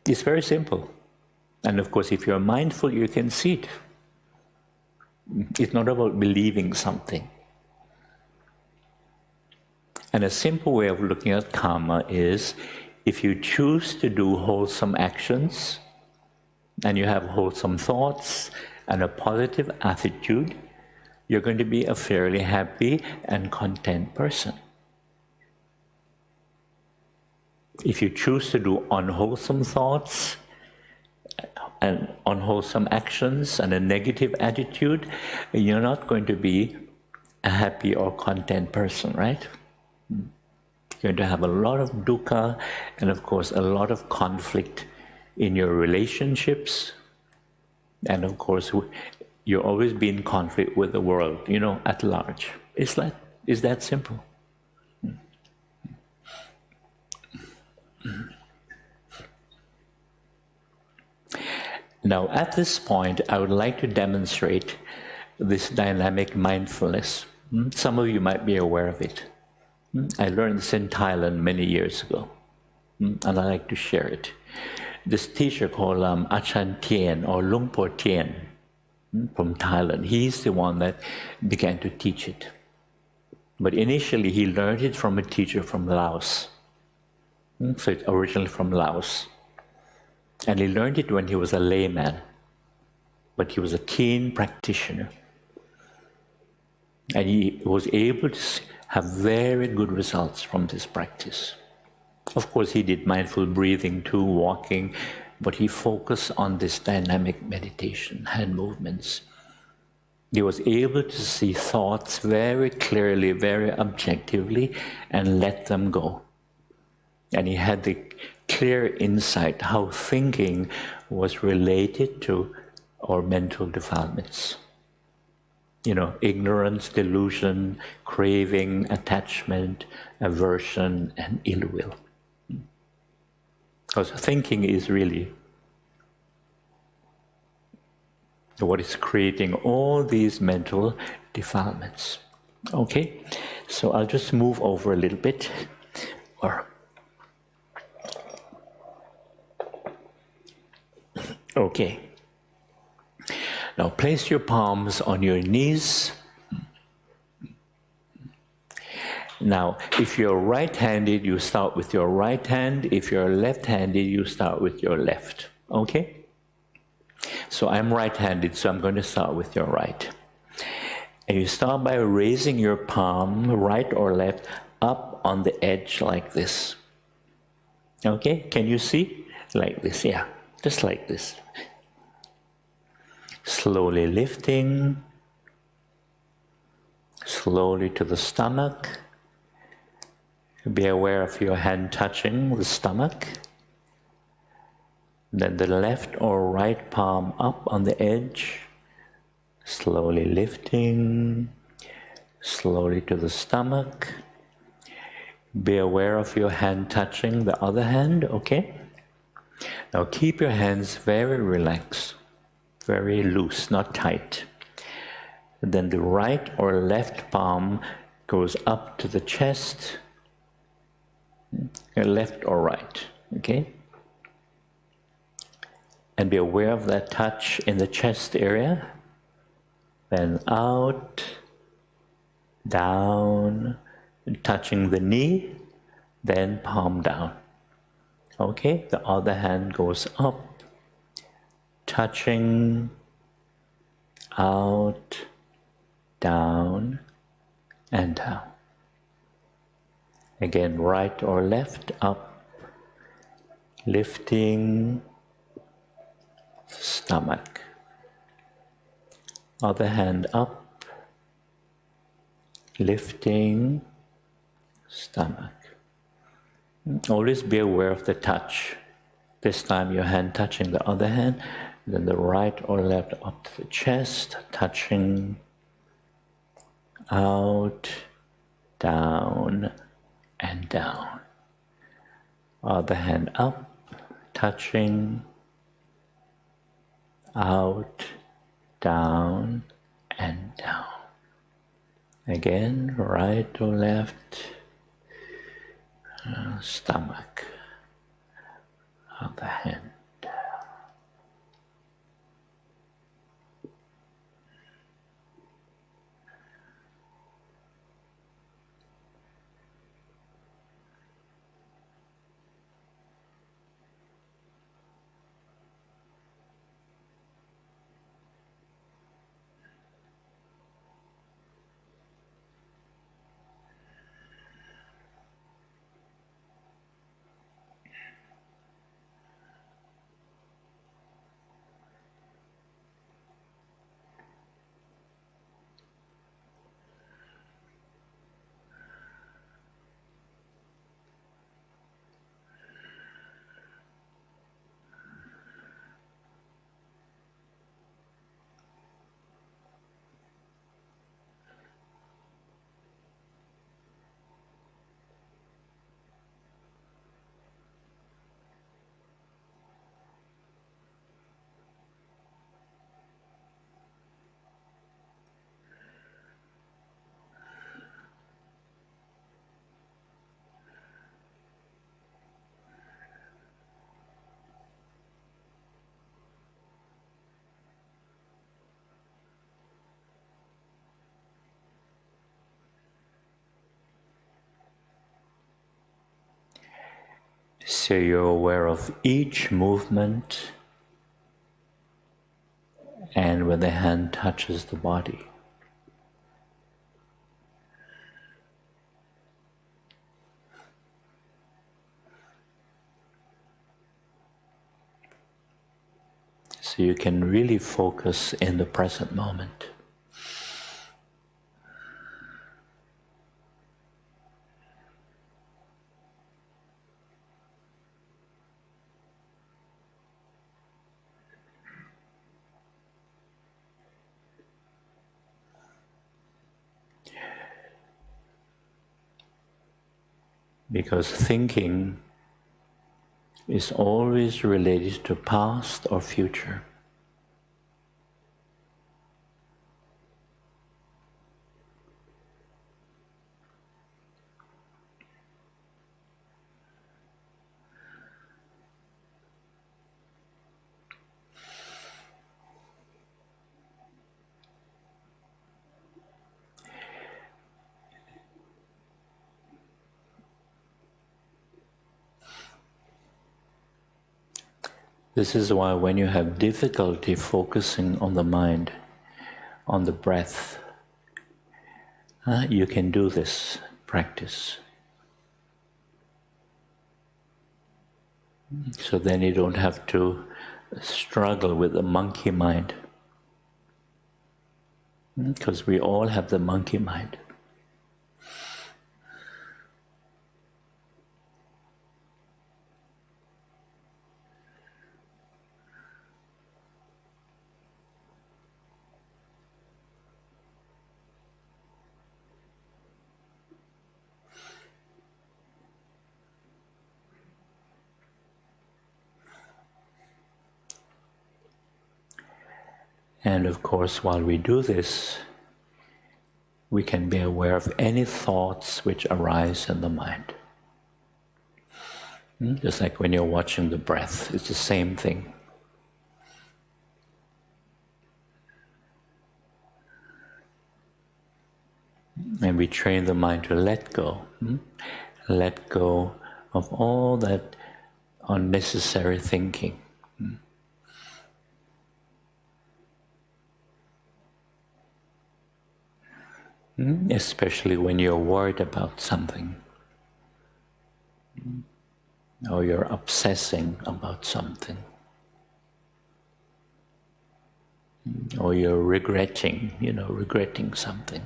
It's very simple. And of course, if you're mindful, you can see it. It's not about believing something. And a simple way of looking at karma is, if you choose to do wholesome actions, and you have wholesome thoughts and a positive attitude, you're going to be a fairly happy and content person. If you choose to do unwholesome thoughts and unwholesome actions and a negative attitude, you're not going to be a happy or content person, right? You're going to have a lot of dukkha and, of course, a lot of conflict in your relationships. And, of course, you'll always be in conflict with the world, you know, at large. It's that simple. Now, at this point, I would like to demonstrate this dynamic mindfulness. Some of you might be aware of it. I learned this in Thailand many years ago, and I like to share it. This teacher called Achan Tien, or Luang Por Tien, from Thailand, he's the one that began to teach it. But initially, he learned it from a teacher from Laos. So it's originally from Laos. And he learned it when he was a layman, but he was a keen practitioner. And he was able to have very good results from this practice. Of course, he did mindful breathing too, walking, but he focused on this dynamic meditation, hand movements. He was able to see thoughts very clearly, very objectively, and let them go. And he had the clear insight how thinking was related to our mental defilements. You know, ignorance, delusion, craving, attachment, aversion, and ill will. Because thinking is really what is creating all these mental defilements. Okay, so I'll just move over a little bit. Okay. Now place your palms on your knees. Now, if you're right-handed, you start with your right hand. If you're left-handed, you start with your left. Okay? So I'm right-handed, so I'm going to start with your right. And you start by raising your palm, right or left, up on the edge like this. Okay? Can you see? Like this, yeah. Just like this. Slowly lifting. Slowly to the stomach. Be aware of your hand touching the stomach. Then the left or right palm up on the edge. Slowly lifting. Slowly to the stomach. Be aware of your hand touching the other hand, okay? Now keep your hands very relaxed, very loose, not tight. Then the right or left palm goes up to the chest, left or right, okay? And be aware of that touch in the chest area. Then out, down, touching the knee, then palm down. Okay, the other hand goes up, touching, out, down, and down. Again, right or left, up, lifting, stomach. Other hand up, lifting, stomach. Always be aware of the touch. This time your hand touching the other hand, then the right or left up to the chest, touching, out, down, and down. Other hand up, touching, out, down, and down. Again, right or left, stomach, other hand. So you're aware of each movement and when the hand touches the body. So you can really focus in the present moment. Because thinking is always related to past or future. This is why when you have difficulty focusing on the mind, on the breath, you can do this practice. So then you don't have to struggle with the monkey mind. Because we all have the monkey mind. And of course, while we do this, we can be aware of any thoughts which arise in the mind. Just like when you're watching the breath, it's the same thing. And we train the mind to let go. Let go of all that unnecessary thinking. Especially when you're worried about something, or you're obsessing about something, or you're regretting something.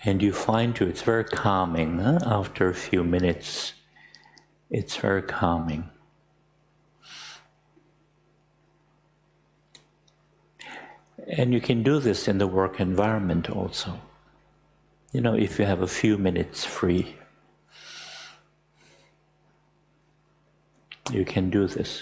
And you find too, it's very calming. After a few minutes, it's very calming. And you can do this in the work environment also. If you have a few minutes free, you can do this.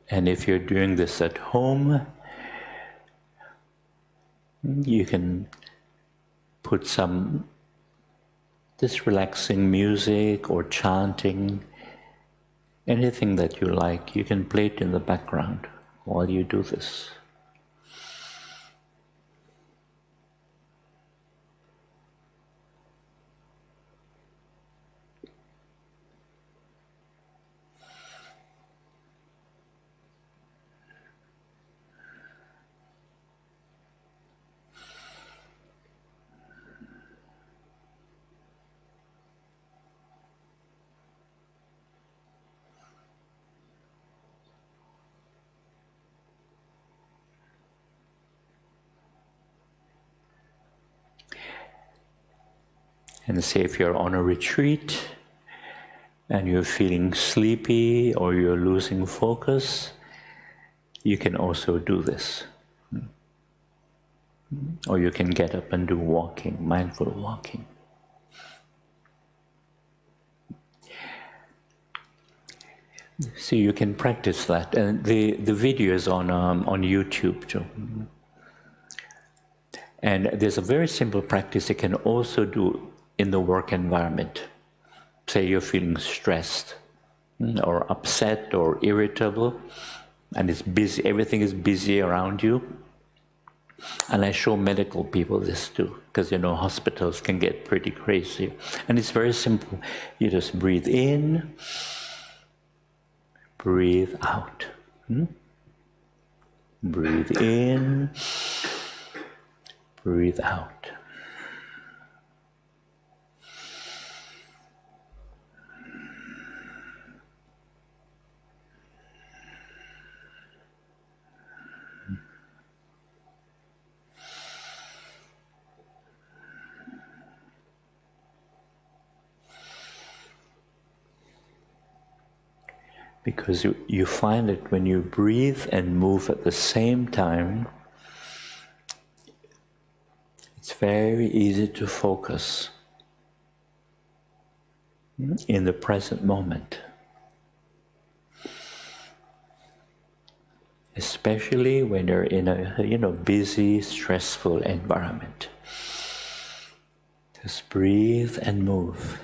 And if you're doing this at home, you can put some this relaxing music or chanting, anything that you like. You can play it in the background while you do this. And say if you're on a retreat and you're feeling sleepy or you're losing focus, you can also do this. Or you can get up and do walking, mindful walking. So you can practice that. And the video is on YouTube too. And there's a very simple practice you can also do in the work environment. Say you're feeling stressed or upset or irritable, and it's busy, everything is busy around you. And I show medical people this too, because hospitals can get pretty crazy. And it's very simple. You just breathe in, breathe out. Breathe in, breathe out. Because you find that when you breathe and move at the same time, it's very easy to focus. in the present moment. Especially when you're in a busy, stressful environment. Just breathe and move.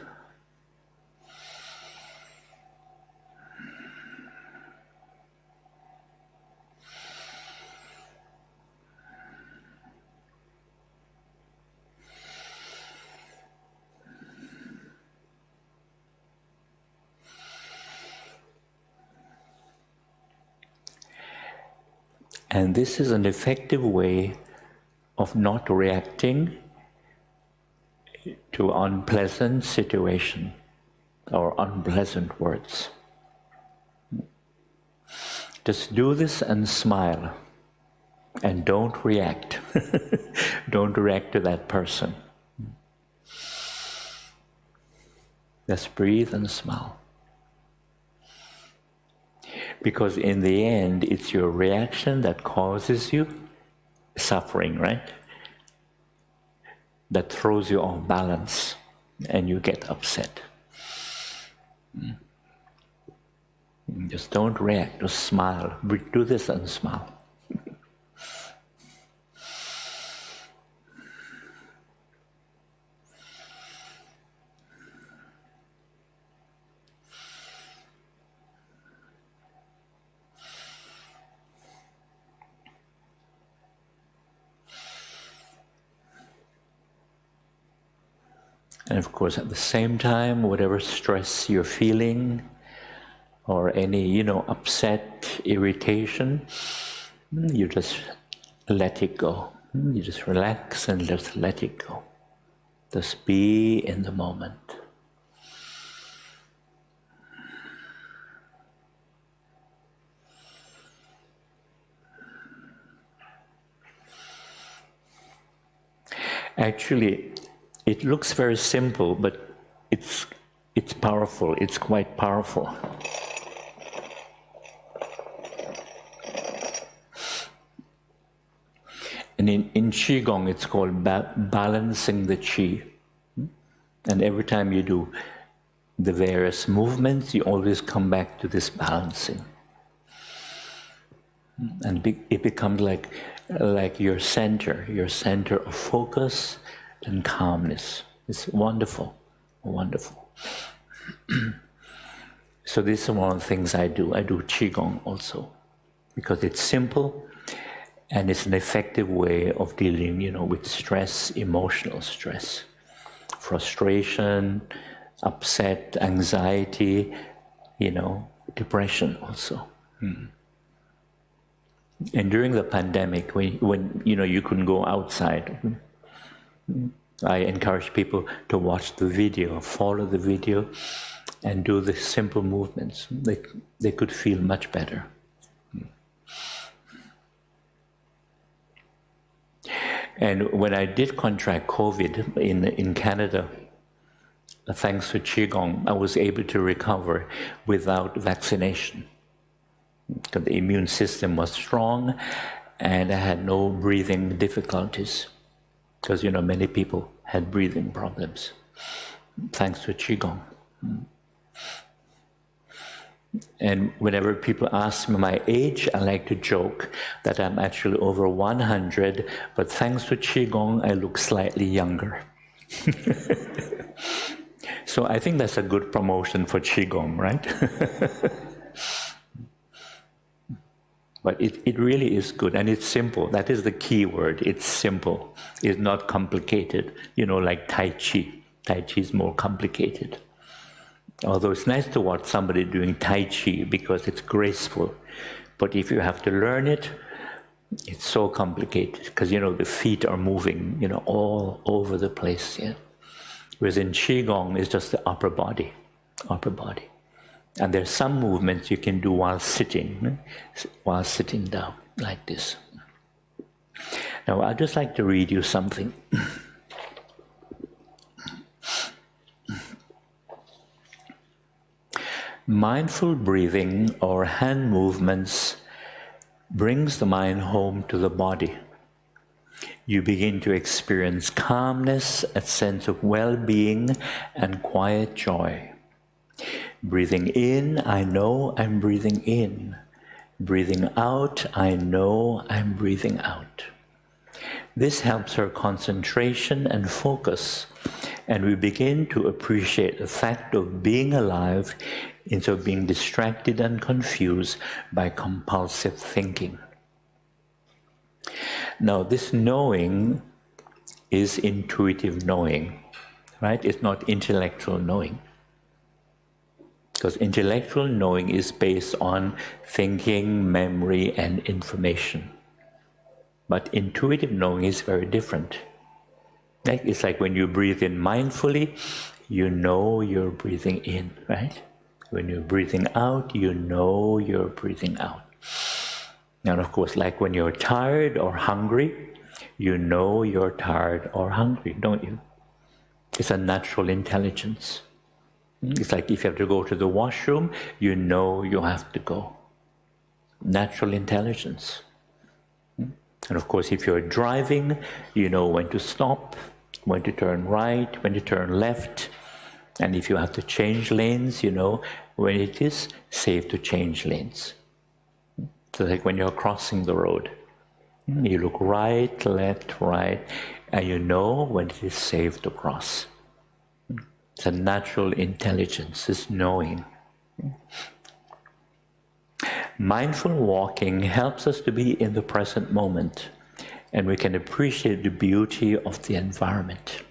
And this is an effective way of not reacting to unpleasant situation or unpleasant words. Just do this and smile, and don't react. Don't react to that person. Just breathe and smile. Because in the end, it's your reaction that causes you suffering, right? That throws you off balance and you get upset. Just don't react, just smile. Do this and smile. And of course, at the same time, whatever stress you're feeling, or any, upset, irritation, you just let it go. You just relax and just let it go. Just be in the moment. Actually, it looks very simple, but it's powerful. It's quite powerful. And in qi-gong, it's called balancing the qi. And every time you do the various movements, you always come back to this balancing. And it becomes like your center of focus and calmness. It's wonderful, wonderful. So this is one of the things I do. I do qi-gong also, because it's simple and it's an effective way of dealing, with stress, emotional stress, frustration, upset, anxiety, depression also. And during the pandemic, when you couldn't go outside, I encourage people to watch the video, follow the video, and do the simple movements. They could feel much better. And when I did contract COVID in Canada, thanks to qi-gong, I was able to recover without vaccination. Because the immune system was strong, and I had no breathing difficulties. Because, many people had breathing problems, thanks to qi-gong. And whenever people ask me my age, I like to joke that I'm actually over 100, but thanks to qi-gong, I look slightly younger. So I think that's a good promotion for qi-gong, right? But it really is good, and it's simple. That is the key word. It's simple. It's not complicated, like Tai Chi. Tai Chi is more complicated. Although it's nice to watch somebody doing Tai Chi because it's graceful. But if you have to learn it, it's so complicated because, the feet are moving, all over the place. Yeah? Whereas in qi-gong, it's just the upper body. And there's some movements you can do while sitting down, like this. Now, I'd just like to read you something. Mindful breathing or hand movements brings the mind home to the body. You begin to experience calmness, a sense of well-being, and quiet joy. Breathing in, I know I'm breathing in. Breathing out, I know I'm breathing out. This helps our concentration and focus, and we begin to appreciate the fact of being alive instead of being distracted and confused by compulsive thinking. Now, this knowing is intuitive knowing, right? It's not intellectual knowing. Because intellectual knowing is based on thinking, memory, and information. But intuitive knowing is very different. It's like when you breathe in mindfully, you know you're breathing in, right? When you're breathing out, you know you're breathing out. And of course, like when you're tired or hungry, you know you're tired or hungry, don't you? It's a natural intelligence. It's like if you have to go to the washroom, you know you have to go. Natural intelligence. And of course, if you're driving, you know when to stop, when to turn right, when to turn left. And if you have to change lanes, you know when it is safe to change lanes. So like when you're crossing the road, you look right, left, right, and you know when it is safe to cross. It's a natural intelligence, it's knowing. Mindful walking helps us to be in the present moment, and we can appreciate the beauty of the environment.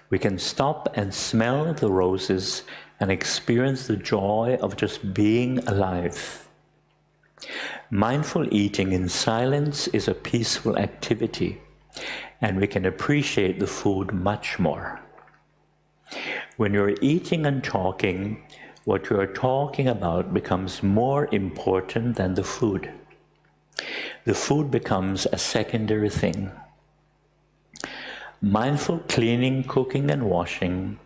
We can stop and smell the roses and experience the joy of just being alive. Mindful eating in silence is a peaceful activity, and we can appreciate the food much more. When you're eating and talking, what you are talking about becomes more important than the food. The food becomes a secondary thing. Mindful cleaning, cooking, and washing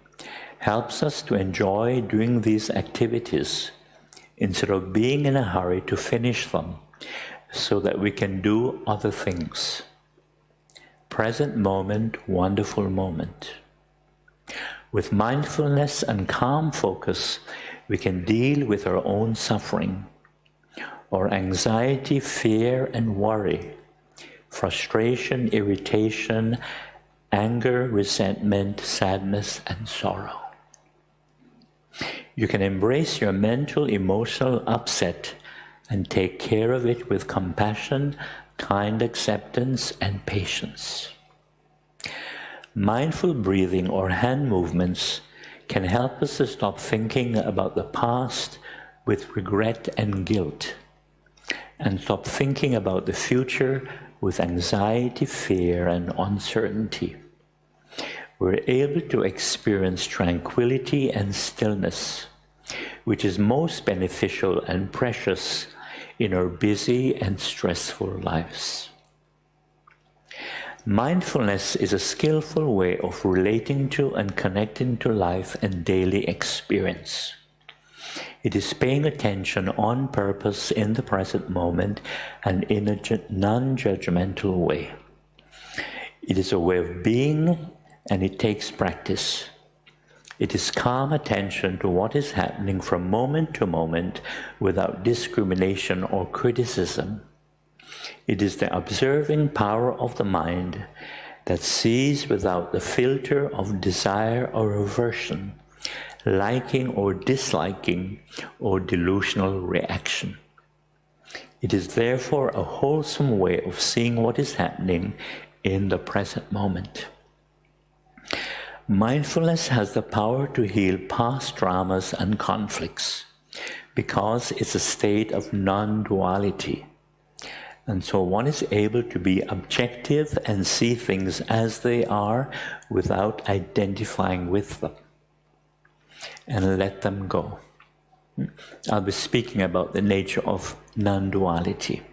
helps us to enjoy doing these activities instead of being in a hurry to finish them so that we can do other things. Present moment, wonderful moment. With mindfulness and calm focus, we can deal with our own suffering, or anxiety, fear, and worry, frustration, irritation, anger, resentment, sadness, and sorrow. You can embrace your mental, emotional upset and take care of it with compassion, kind acceptance, and patience. Mindful breathing or hand movements can help us to stop thinking about the past with regret and guilt, and stop thinking about the future with anxiety, fear, and uncertainty. We're able to experience tranquility and stillness, which is most beneficial and precious in our busy and stressful lives. Mindfulness is a skillful way of relating to and connecting to life and daily experience. It is paying attention on purpose in the present moment and in a non-judgmental way. It is a way of being, and it takes practice. It is calm attention to what is happening from moment to moment without discrimination or criticism. It is the observing power of the mind that sees without the filter of desire or aversion, liking or disliking, or delusional reaction. It is therefore a wholesome way of seeing what is happening in the present moment. Mindfulness has the power to heal past traumas and conflicts because it's a state of non-duality. And so one is able to be objective and see things as they are without identifying with them, and let them go. I'll be speaking about the nature of non-duality.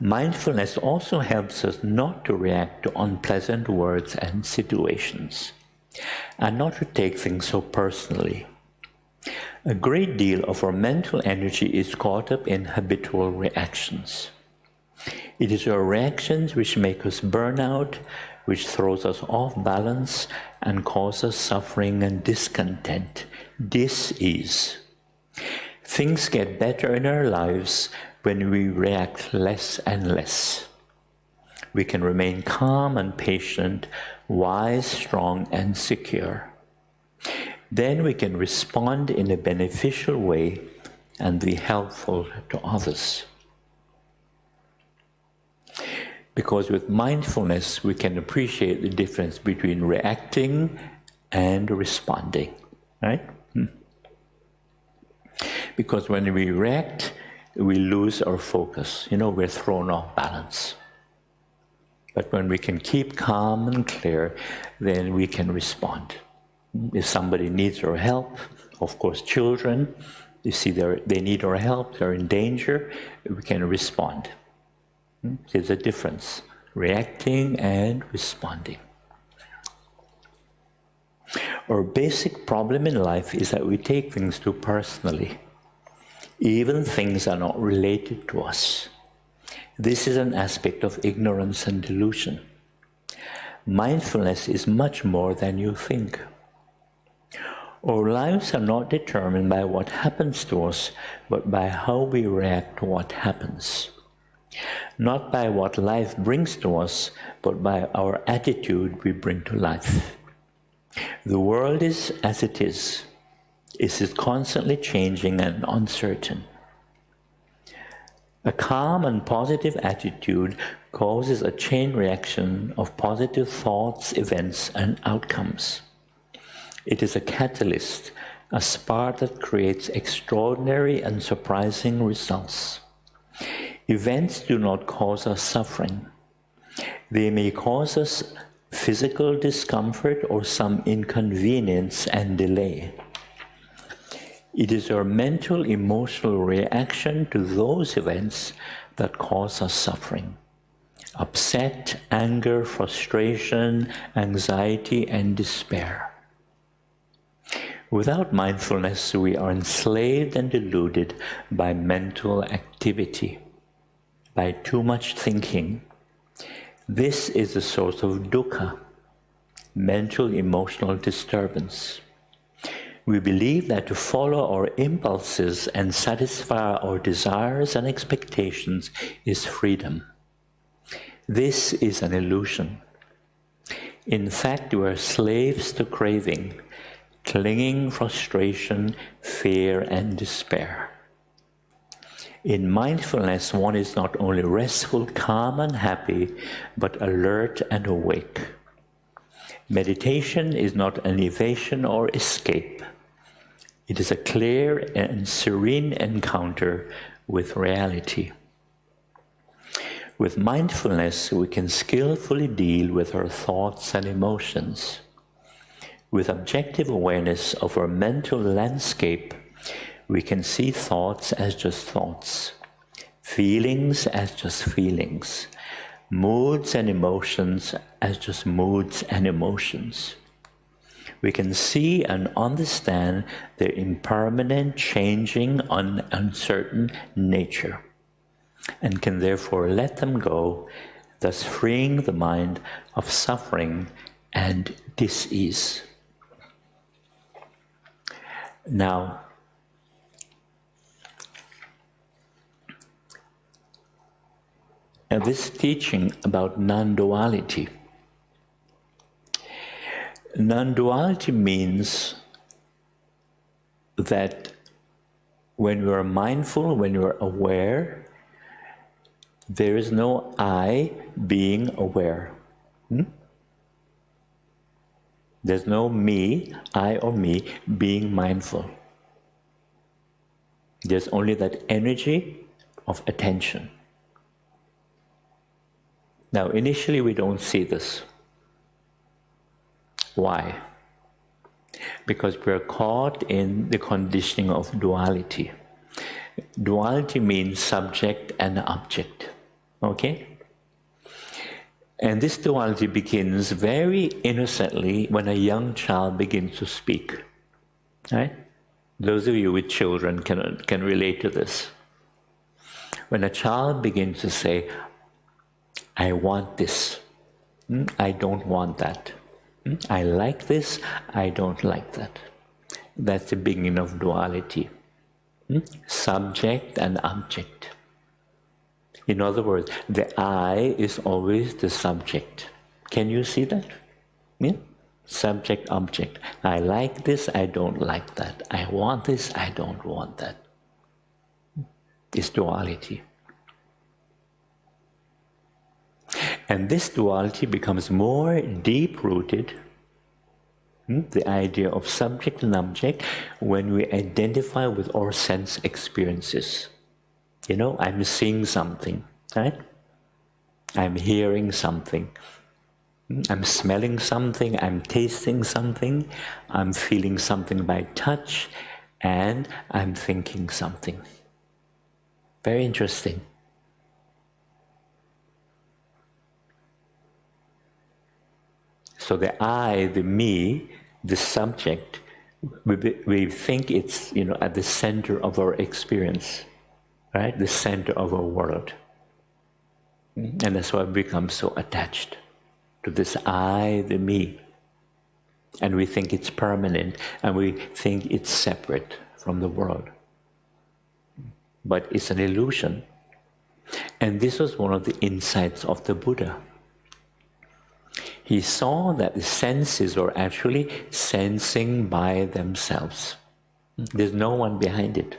Mindfulness also helps us not to react to unpleasant words and situations, and not to take things so personally. A great deal of our mental energy is caught up in habitual reactions. It is our reactions which make us burn out, which throws us off balance and causes suffering and discontent. Dis-ease. Things get better in our lives when we react less and less. We can remain calm and patient, wise, strong, and secure. Then we can respond in a beneficial way and be helpful to others. Because with mindfulness, we can appreciate the difference between reacting and responding, right? Because when we react, we lose our focus. We're thrown off balance. But when we can keep calm and clear, then we can respond. If somebody needs our help, of course, children, you see they need our help, they're in danger, we can respond. There's a difference, reacting and responding. Our basic problem in life is that we take things too personally, even things are not related to us. This is an aspect of ignorance and delusion. Mindfulness is much more than you think. Our lives are not determined by what happens to us, but by how we react to what happens. Not by what life brings to us, but by our attitude we bring to life. The world is as it is. It is constantly changing and uncertain. A calm and positive attitude causes a chain reaction of positive thoughts, events, and outcomes. It is a catalyst, a spark that creates extraordinary and surprising results. Events do not cause us suffering. They may cause us physical discomfort or some inconvenience and delay. It is our mental, emotional reaction to those events that cause us suffering. Upset, anger, frustration, anxiety, and despair. Without mindfulness, we are enslaved and deluded by mental activity, by too much thinking. This is the source of dukkha, mental emotional disturbance. We believe that to follow our impulses and satisfy our desires and expectations is freedom. This is an illusion. In fact, we are slaves to craving, clinging, frustration, fear, and despair. In mindfulness, one is not only restful, calm, and happy, but alert and awake. Meditation is not an evasion or escape. It is a clear and serene encounter with reality. With mindfulness, we can skillfully deal with our thoughts and emotions. With objective awareness of our mental landscape, we can see thoughts as just thoughts, feelings as just feelings, moods and emotions as just moods and emotions. We can see and understand their impermanent, changing, uncertain nature, and can therefore let them go, thus freeing the mind of suffering and dis-ease. Now, this teaching about non-duality. Non-duality means that when you are mindful, when you are aware, there is no I being aware. There's no me, I or me, being mindful. There's only that energy of attention. Now, initially we don't see this. Why? Because we're caught in the conditioning of duality. Duality means subject and object. Okay? And this duality begins very innocently when a young child begins to speak. Right? Those of you with children can relate to this. When a child begins to say, I want this. I don't want that. I like this. I don't like that. That's the beginning of duality. Subject and object. In other words, the I is always the subject. Can you see that? Yeah? Subject, object. I like this, I don't like that. I want this, I don't want that. It's duality. And this duality becomes more deep-rooted, the idea of subject and object, when we identify with our sense experiences. You know, I'm seeing something, right? I'm hearing something. I'm smelling something, I'm tasting something, I'm feeling something by touch, and I'm thinking something. Very interesting. So the I, the me, the subject, we think it's, you know, at the center of our experience, right? The center of our world. And that's why we become so attached to this I, the me. And we think it's permanent, and we think it's separate from the world. But it's an illusion. And this was one of the insights of the Buddha. He saw that the senses were actually sensing by themselves. There's no one behind it.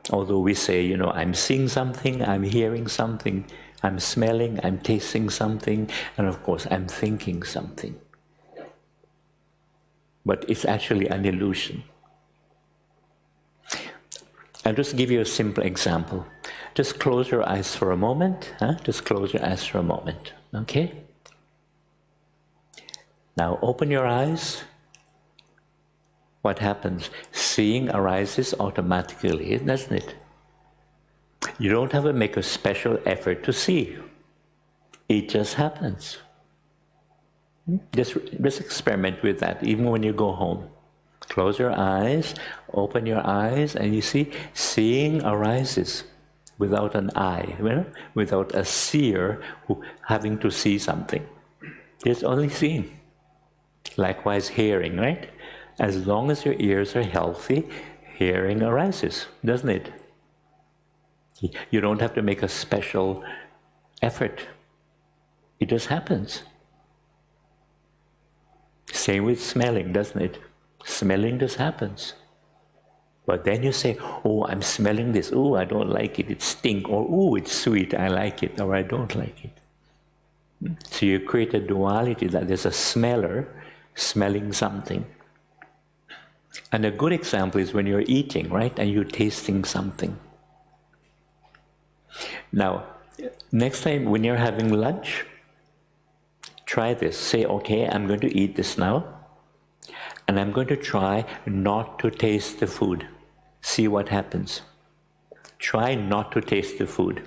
Although we say, you know, I'm seeing something, I'm hearing something, I'm smelling, I'm tasting something, and of course I'm thinking something. But it's actually an illusion. I'll just give you a simple example. Just close your eyes for a moment. Just close your eyes for a moment. Okay? Now open your eyes. What happens? Seeing arises automatically, doesn't it? You don't have to make a special effort to see. It just happens. Just experiment with that, even when you go home. Close your eyes, open your eyes, and you see, seeing arises without an eye, without a seer who having to see something. It's only seeing. Likewise, hearing, right? As long as your ears are healthy, hearing arises, doesn't it? You don't have to make a special effort. It just happens. Same with smelling, doesn't it? Smelling just happens. But then you say, oh, I'm smelling this. Oh, I don't like it. It stinks. Or, oh, it's sweet. I like it. Or I don't like it. So you create a duality that there's a smeller smelling something. And a good example is when you're eating, right? And you're tasting something. Now, next time when you're having lunch, try this. Say, okay, I'm going to eat this now. And I'm going to try not to taste the food. See what happens. Try not to taste the food.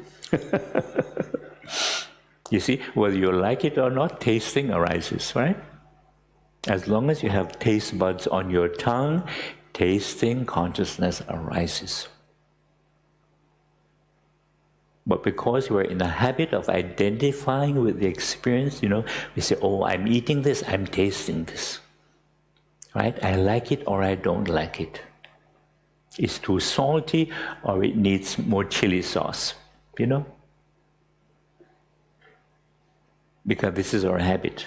You see, whether you like it or not, tasting arises, right? As long as you have taste buds on your tongue, tasting consciousness arises. But because we're in the habit of identifying with the experience, we say, oh, I'm eating this, I'm tasting this. Right? I like it or I don't like it. It's too salty or it needs more chili sauce, Because this is our habit.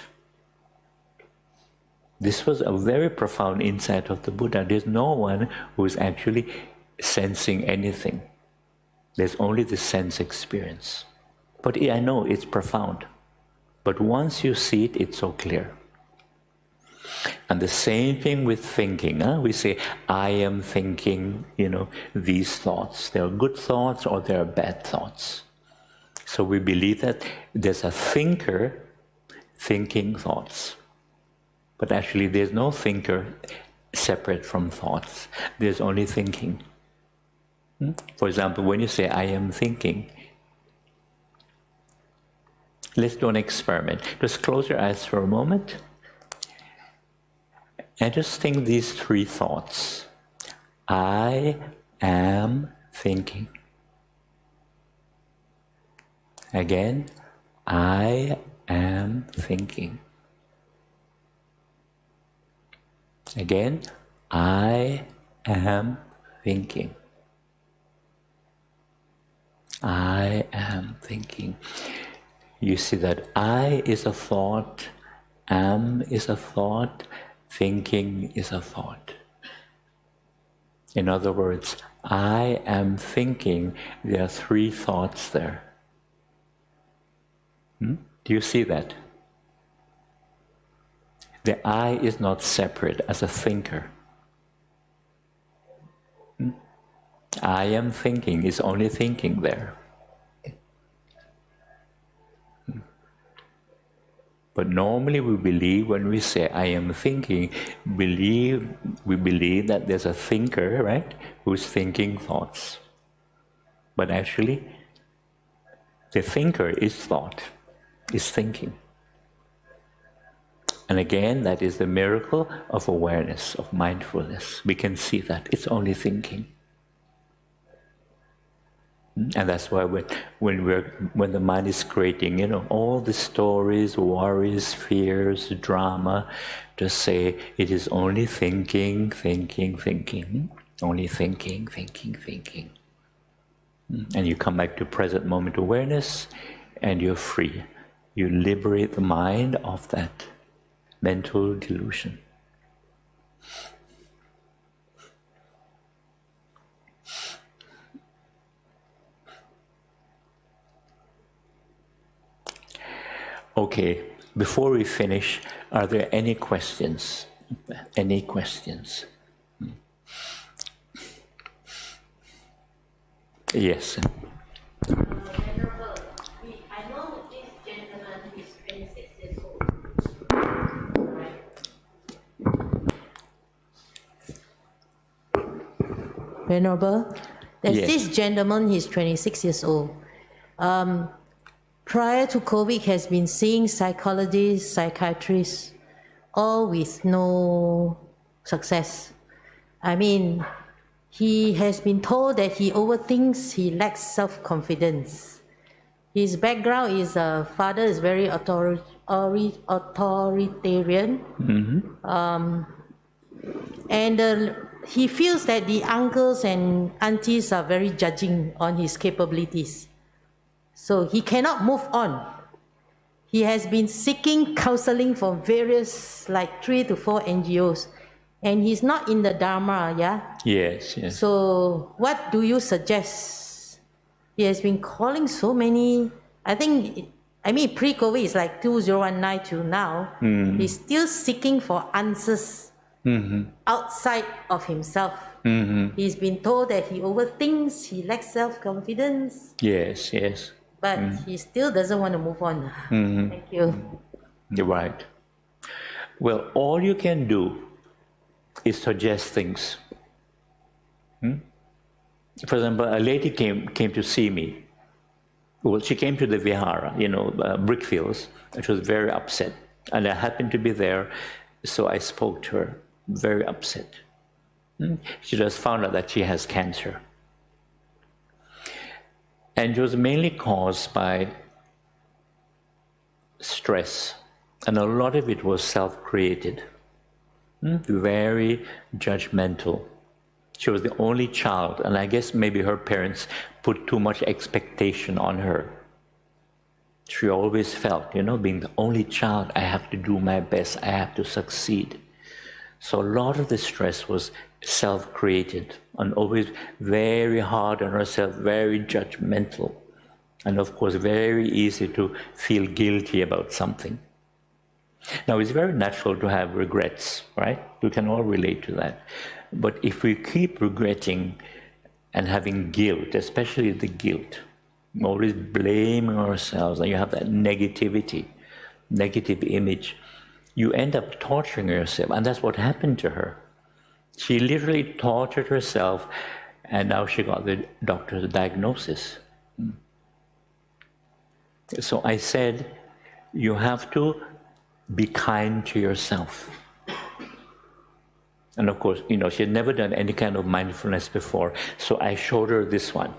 This was a very profound insight of the Buddha. There's no one who is actually sensing anything. There's only the sense experience. But I know it's profound. But once you see it, it's so clear. And the same thing with thinking. We say, I am thinking, these thoughts. They are good thoughts or they are bad thoughts. So we believe that there's a thinker thinking thoughts. But actually there's no thinker separate from thoughts. There's only thinking. For example, when you say, I am thinking, let's do an experiment. Just close your eyes for a moment. And just think these three thoughts. I am thinking. Again, I am thinking. Again, I am thinking. I am thinking. You see that I is a thought, am is a thought, thinking is a thought. In other words, I am thinking, there are three thoughts there. Do you see that? The I is not separate as a thinker. I am thinking is only thinking there. But normally we believe when we say I am thinking, we believe that there's a thinker, right, who's thinking thoughts. But actually, the thinker is thought, is thinking. And again, that is the miracle of awareness, of mindfulness. We can see that. It's only thinking. And that's why when the mind is creating, all the stories, worries, fears, drama, just say it is only thinking, thinking, thinking. Only thinking, thinking, thinking. And you come back to present moment awareness and you're free. You liberate the mind of that mental delusion. Okay, before we finish, are there any questions? Any questions? Yes. Venerable, I know this gentleman is 26 years old. Right? Venerable, there's this gentleman, he's 26 years old. Prior to COVID, has been seeing psychologists, psychiatrists, all with no success. I mean, he has been told that he overthinks, he lacks self-confidence. His background is father is very authoritarian. And he feels that the uncles and aunties are very judging on his capabilities. So he cannot move on. He has been seeking counseling from various, 3 to 4 NGOs. And he's not in the Dhamma, yeah? Yes. So what do you suggest? He has been calling so many, pre-COVID is 2019 till now. He's still seeking for answers outside of himself. He's been told that he overthinks, he lacks self-confidence. Yes. But he still doesn't want to move on. Thank you. You're right. Well, all you can do is suggest things. For example, a lady came to see me. Well, she came to the Vihara, Brickfields. She was very upset. And I happened to be there, so I spoke to her, very upset. She just found out that she has cancer. And it was mainly caused by stress. And a lot of it was self-created. Very judgmental. She was the only child, and I guess maybe her parents put too much expectation on her. She always felt, being the only child, I have to do my best, I have to succeed. So a lot of the stress was self-created and always very hard on herself, very judgmental. And of course, very easy to feel guilty about something. Now, it's very natural to have regrets, right? We can all relate to that. But if we keep regretting and having guilt, especially the guilt, always blaming ourselves, and you have that negativity, negative image, you end up torturing yourself. And that's what happened to her. She literally tortured herself, and now she got the doctor's diagnosis. So I said, you have to be kind to yourself. And of course, she had never done any kind of mindfulness before, so I showed her this one,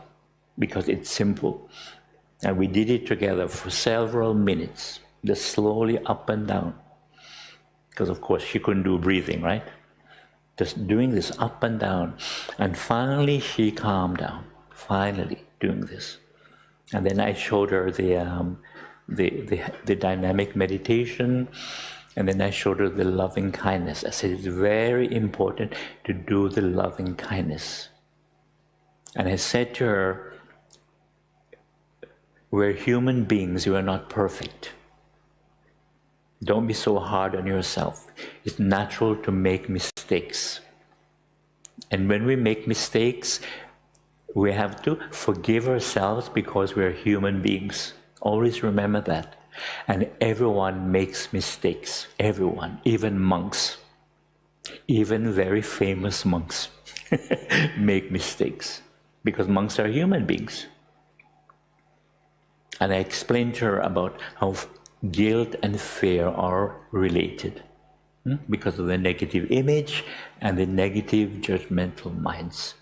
because it's simple. And we did it together for several minutes, just slowly up and down. Because of course she couldn't do breathing, right? Just doing this up and down. And finally she calmed down, finally doing this. And then I showed her the dynamic meditation, and then I showed her the loving kindness. I said it's very important to do the loving kindness. And I said to her, we're human beings, you are not perfect. Don't be so hard on yourself. It's natural to make mistakes. And when we make mistakes, we have to forgive ourselves because we're human beings. Always remember that. And everyone makes mistakes. Everyone, even monks, even very famous monks make mistakes because monks are human beings. And I explained to her about how guilt and fear are related because of the negative image and the negative judgmental minds.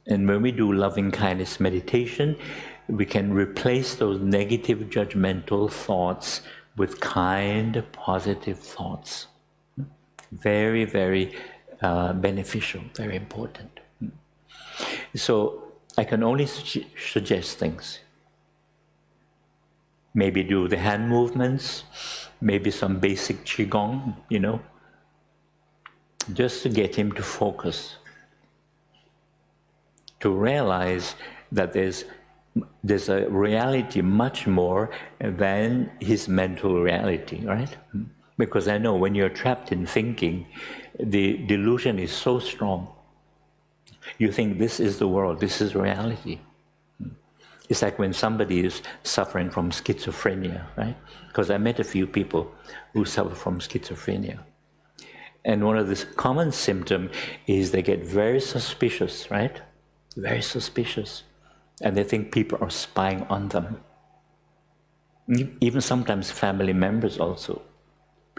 And when we do loving kindness meditation, we can replace those negative judgmental thoughts with kind, positive thoughts. Very, very beneficial, very important. So I can only suggest things. Maybe do the hand movements, maybe some basic qi-gong, just to get him to focus, to realize that there's a reality much more than his mental reality, right? Because I know when you're trapped in thinking, the delusion is so strong. You think this is the world, this is reality. It's like when somebody is suffering from schizophrenia, right? Because I met a few people who suffer from schizophrenia. And one of the common symptoms is they get very suspicious, right? Very suspicious. And they think people are spying on them. Even sometimes family members also.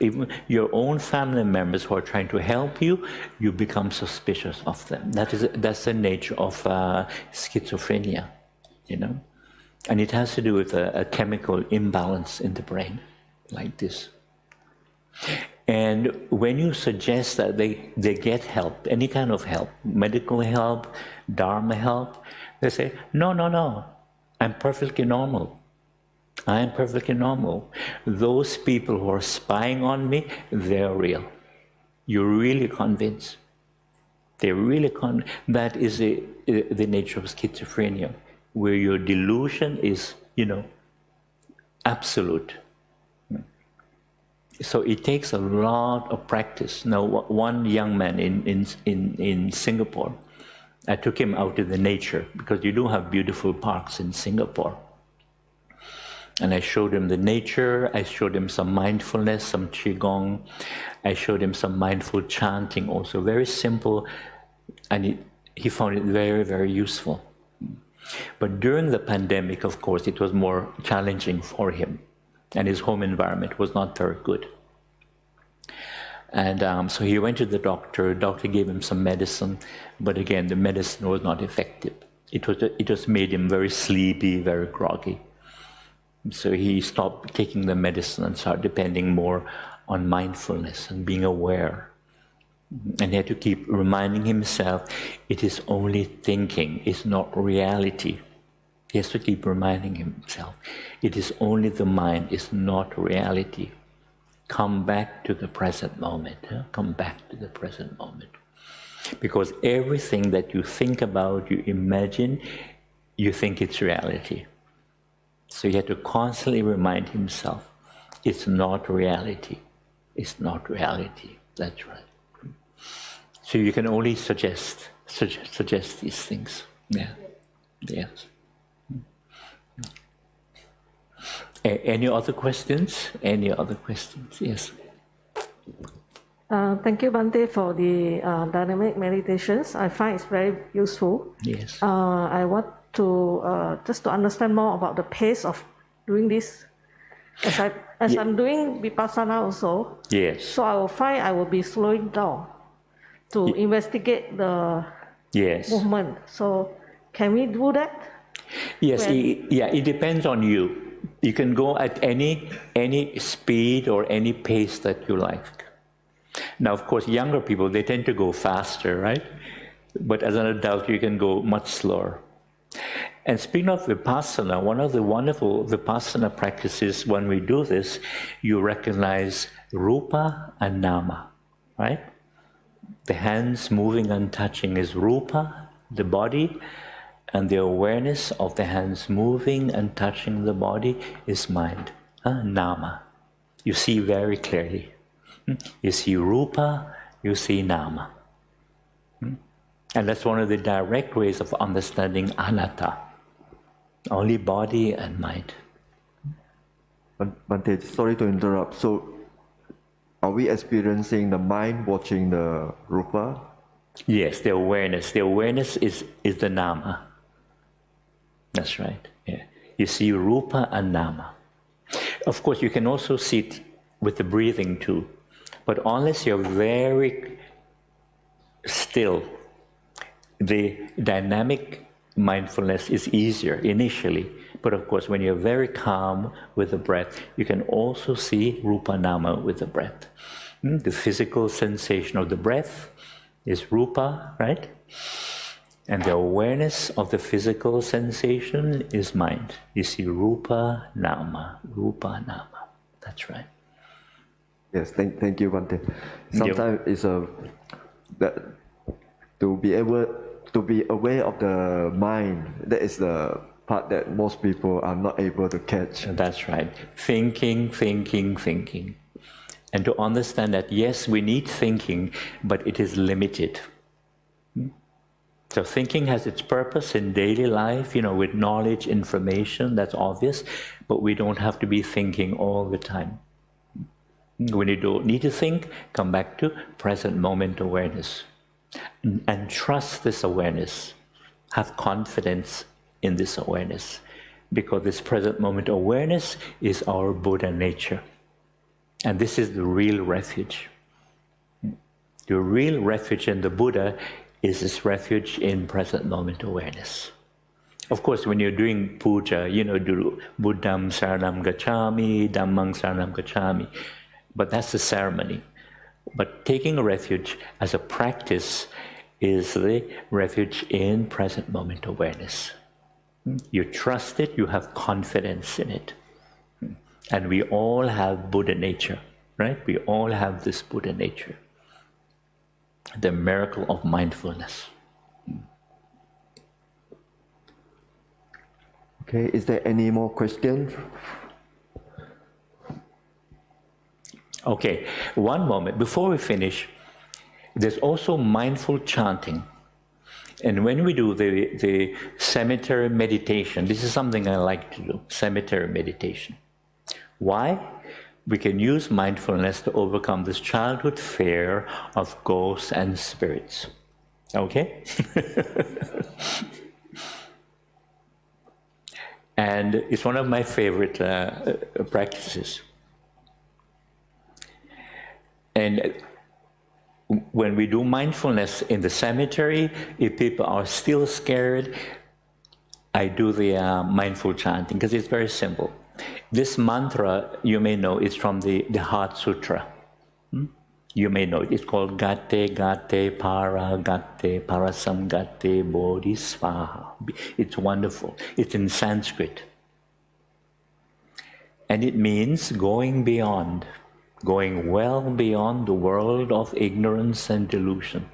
Even your own family members who are trying to help you, you become suspicious of them. That's the nature of schizophrenia. And it has to do with a chemical imbalance in the brain, like this. And when you suggest that they get help, any kind of help, medical help, Dharma help, they say, no, I'm perfectly normal. I am perfectly normal. Those people who are spying on me, they're real. You're really convinced. They're really that is the nature of schizophrenia, where your delusion is, absolute. So it takes a lot of practice. Now, one young man in Singapore, I took him out to the nature because you do have beautiful parks in Singapore. And I showed him the nature, I showed him some mindfulness, some qi-gong, I showed him some mindful chanting also, very simple, and he found it very, very useful. But during the pandemic, of course, it was more challenging for him, and his home environment was not very good. And so he went to the doctor gave him some medicine, but again, the medicine was not effective. It just made him very sleepy, very groggy. So he stopped taking the medicine and started depending more on mindfulness and being aware. And he had to keep reminding himself, it is only thinking, it's not reality. He has to keep reminding himself, it is only the mind, it's not reality. Come back to the present moment. Come back to the present moment. Because everything that you think about, you imagine, you think it's reality. So he had to constantly remind himself, it's not reality. It's not reality. That's right. So you can only suggest these things. Yeah. Yes. Any other questions? Any other questions? Yes. Thank you, Bhante, for the dynamic meditations. I find it's very useful. Yes. I want to just to understand more about the pace of doing this. As I'm doing vipassana also. Yes. So I will find I will be slowing down to investigate the movement. So can we do that? Yes, it depends on you. You can go at any speed or any pace that you like. Now, of course, younger people, they tend to go faster, right? But as an adult, you can go much slower. And speaking of Vipassana, one of the wonderful Vipassana practices, when we do this, you recognize Rupa and Nama, right? The hands moving and touching is Rupa, the body, and the awareness of the hands moving and touching the body is mind, Nama. You see very clearly. You see Rupa, you see Nama. And that's one of the direct ways of understanding anatta. Only body and mind. Bhante, sorry to interrupt. So, are we experiencing the mind watching the Rupa? Yes, the awareness. The awareness is the Nama. That's right. Yeah. You see Rupa and Nama. Of course, you can also see it with the breathing too. But unless you're very still, the dynamic mindfulness is easier initially. But of course, when you're very calm with the breath, you can also see Rupa Nama with the breath. The physical sensation of the breath is Rupa, right? And the awareness of the physical sensation is mind. You see Rupa Nama, Rupa Nama. That's right. Yes, thank you, Bhante. Sometimes it's that to be able to be aware of the mind. That is the part that most people are not able to catch. That's right. Thinking. And to understand that, yes, we need thinking, but it is limited. So thinking has its purpose in daily life, with knowledge, information, that's obvious, but we don't have to be thinking all the time. When you don't need to think, come back to present moment awareness. And trust this awareness. Have confidence in this awareness. Because this present moment awareness is our Buddha nature. And this is the real refuge. The real refuge in the Buddha is this refuge in present moment awareness. Of course, when you're doing puja, do Buddham Saranam Gacchami, Dhammam Saranam Gacchami. But that's the ceremony. But taking a refuge as a practice is the refuge in present moment awareness. You trust it, you have confidence in it. And we all have Buddha nature, right? We all have this Buddha nature. The miracle of mindfulness. Okay, is there any more questions? Okay, one moment. Before we finish, there's also mindful chanting. And when we do the cemetery meditation, this is something I like to do, cemetery meditation. Why? We can use mindfulness to overcome this childhood fear of ghosts and spirits. Okay? And it's one of my favorite practices. And when we do mindfulness in the cemetery, if people are still scared, I do the mindful chanting, because it's very simple. This mantra, you may know, is from the Heart Sutra. You may know it. It's called Gate Para Gate Parasam Gate Bodhisvaha. It's wonderful. It's in Sanskrit. And it means going beyond. Going well beyond the world of ignorance and delusion.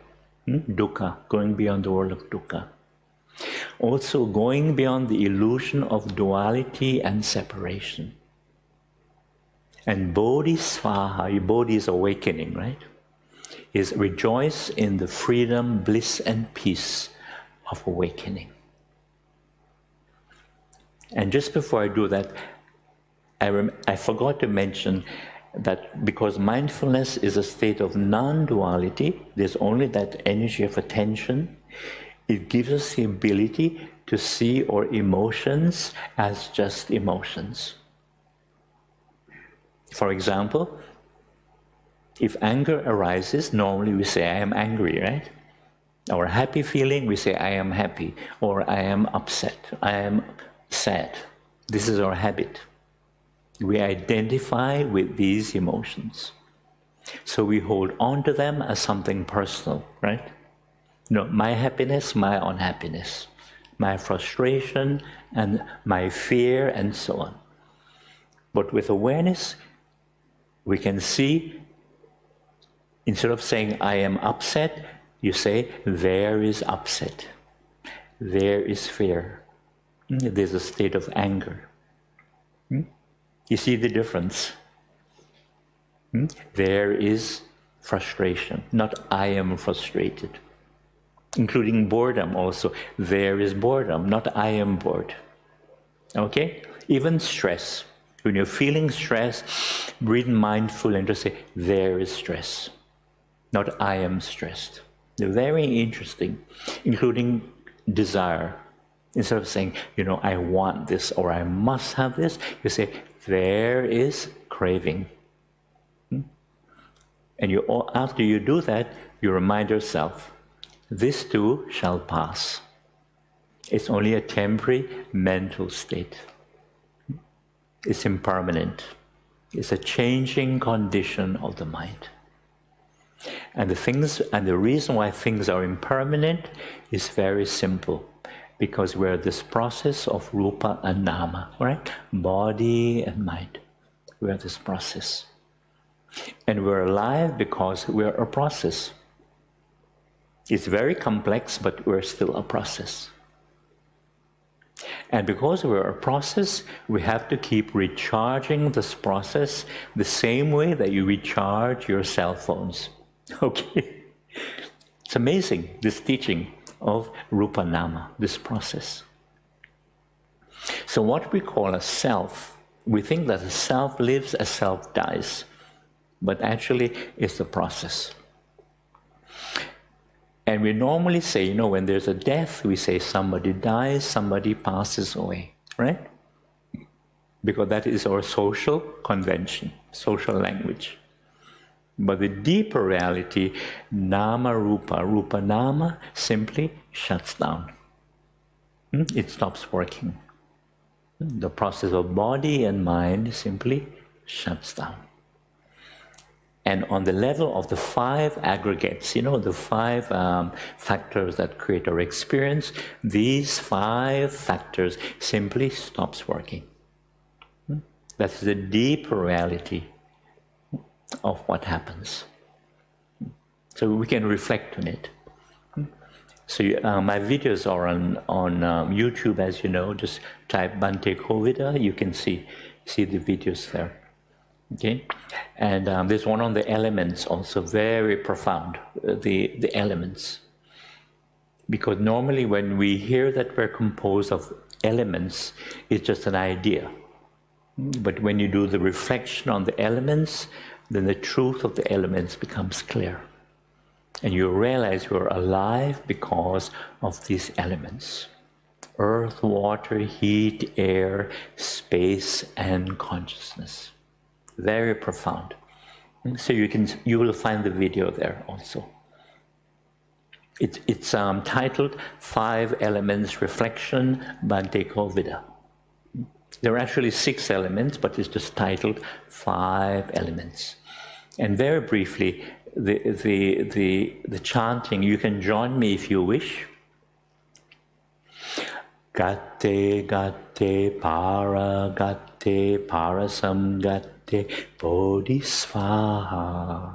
Dukkha, going beyond the world of dukkha. Also going beyond the illusion of duality and separation. And Bodhisvaha, Bodhi is awakening, right? Is rejoice in the freedom, bliss and peace of awakening. And just before I do that, I forgot to mention that because mindfulness is a state of non-duality, there's only that energy of attention, it gives us the ability to see our emotions as just emotions. For example, if anger arises, normally we say, I am angry, right? Our happy feeling, we say, I am happy, or I am upset, I am sad. This is our habit. We identify with these emotions. So we hold on to them as something personal, right? My happiness, my unhappiness, my frustration, and my fear, and so on. But with awareness, we can see, instead of saying, I am upset, you say, there is upset. There is fear. There's a state of anger. You see the difference? There is frustration, not I am frustrated. Including boredom also. There is boredom, not I am bored. Okay? Even stress. When you're feeling stress, breathe mindful and just say, there is stress, not I am stressed. They're very interesting, including desire. Instead of saying, I want this or I must have this, you say, there is craving. And after you do that, you remind yourself, this too shall pass. It's only a temporary mental state. It's impermanent. It's a changing condition of the mind. And the reason why things are impermanent is very simple. Because we're this process of rupa and nama, right? Body and mind. We're this process. And we're alive because we're a process. It's very complex, but we're still a process. And because we're a process, we have to keep recharging this process the same way that you recharge your cell phones. Okay? It's amazing, this teaching of Rupa Nama, this process. So what we call a self, we think that a self lives, a self dies. But actually, it's the process. And we normally say, when there's a death, we say somebody dies, somebody passes away, right? Because that is our social convention, social language. But the deeper reality, nama rupa, rupa nama, simply shuts down. It stops working. The process of body and mind simply shuts down. And on the level of the 5 aggregates, the 5 factors that create our experience, these 5 factors simply stops working. That's the deeper reality of what happens. So we can reflect on it. So my videos are on YouTube, as you know. Just type Bhante Kovida, you can see the videos there. Okay, and there's one on the elements, also very profound. The elements, because normally when we hear that we're composed of elements, it's just an idea. But when you do the reflection on the elements, then the truth of the elements becomes clear. And you realize you're alive because of these elements. Earth, water, heat, air, space, and consciousness. Very profound. So you will find the video there also. It's titled 5 Elements Reflection, Bhante Kovida. There are actually 6 elements, but it's just titled 5 Elements. And very briefly, the chanting, you can join me if you wish. Gatte, gatte, para, gatte, parasam, gatte, bodhisvaha.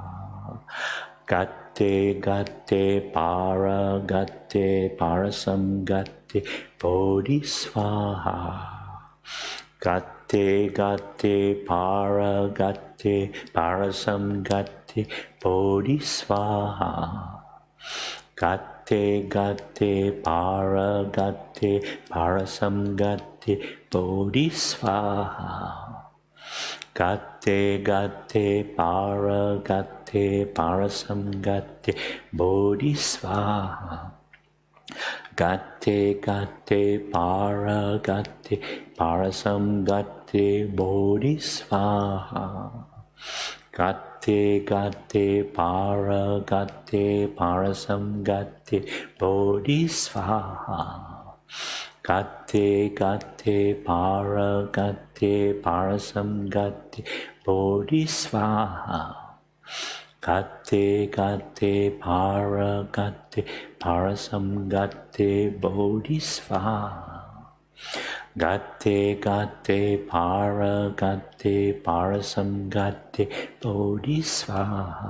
Gatte, gatte, para, gatte, parasam, gatte, bodhisvaha. Gatte, gatte, para, gatte, parasam, gatte, bodhisvaha. Gatte, gatte, para, gatte, parasam, gatte, bodhisvaha. Gatte, gatte, para, gatte, parasam, gatte, bodhisvaha. Gatte, gatte, para, gatte, parasam, gatte, bodhisvaha. Gatte gatte para gatte parasam gatte bodhisvaha. Gatte gatte para gatte parasam gatte bodhisvaha. Gatte gatte para gatte parasam gatte bodhisvaha. Gatte gatte para gatte parasam gatte bodhisvaha.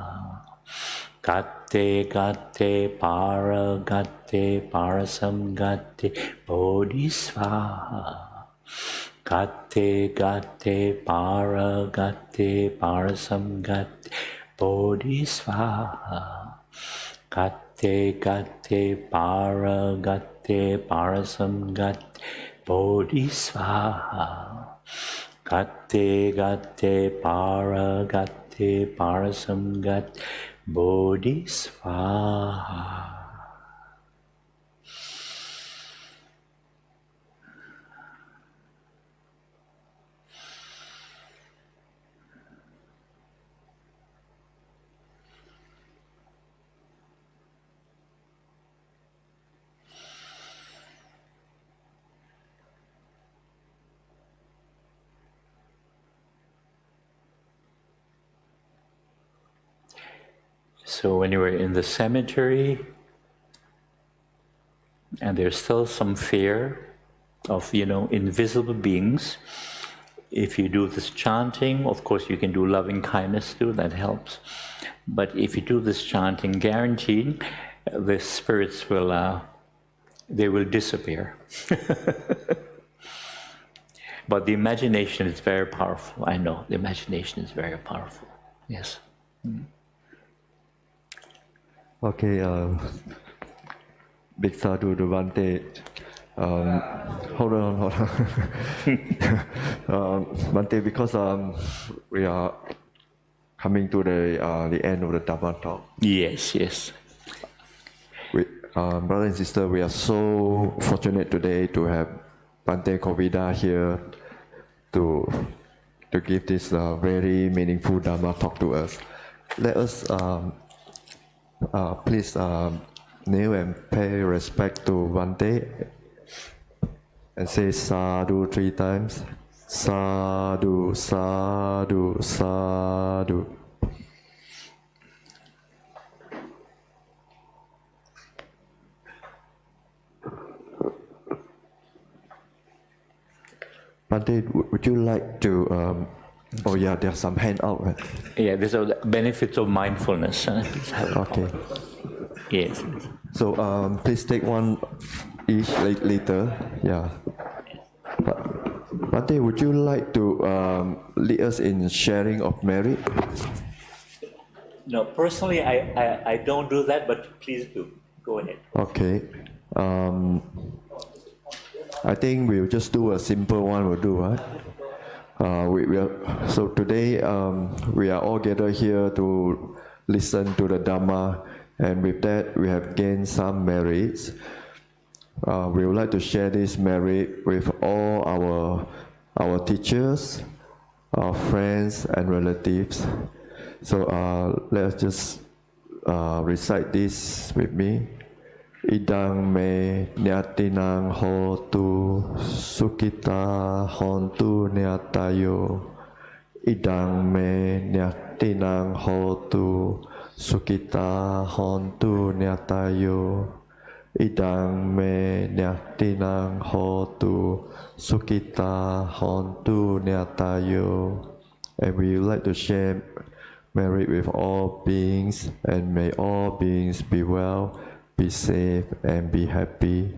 Gatte gatte para gatte parasam gatte bodhisvaha. Gatte gatte para gatte parasam gatte bodhisvaha. Gatte gatte para gatte parasam gatte bodhisvaha. Gatte gatte para gatte parasam gatte bodhisvaha. So when you were in the cemetery, and there's still some fear of, invisible beings, if you do this chanting, of course you can do loving kindness too, that helps. But if you do this chanting, guaranteed, the spirits will, they will disappear. But the imagination is very powerful. I know, the imagination is very powerful. Yes. Okay, big sadhu to Bhante. Hold on. Bhante, because we are coming to the end of the Dhamma talk. Yes. Brother and sister, we are so fortunate today to have Bhante Kovida here to give this very meaningful Dhamma talk to us. Let us please kneel and pay respect to Bhante and say sadhu 3 times. Sadhu, sadhu, sadhu. Bhante, would you like to oh yeah, there's some hand out. Right? Yeah, these are the benefits of mindfulness. Okay. Yes. So please take one each later. Yeah. Bhante, would you like to lead us in sharing of merit? No, personally, I don't do that, but please do. Go ahead. Okay. I think we'll just do a simple one. We'll do, right? So today we are all gathered here to listen to the Dhamma, and with that we have gained some merits. We would like to share this merit with all our teachers, our friends and relatives. So let's just recite this with me. Idang me nyatinang hotu sukita hontu nyatayo. Idang me nyatinang hotu sukita hontu nyatayo. Idang me nyatinang hotu sukita hontu nyatayo. And we would like to share merit with all beings, and may all beings be well, be safe and be happy.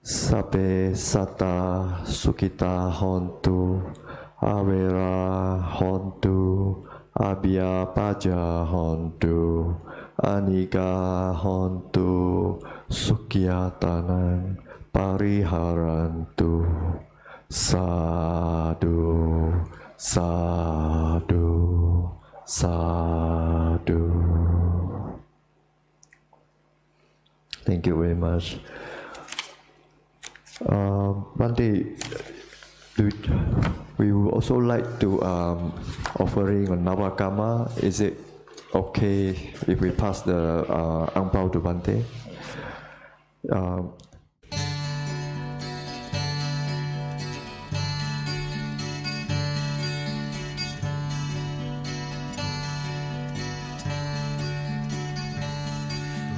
Sabe sata sukita hontu, avera hontu, abhya paja hontu, aniga hontu, sukhyatanang pariharantu. Sadhu, sadhu, sadhu. Thank you very much. Bhante, We would also like to offering a Navagama. Is it okay if we pass the ang pao to Bhante?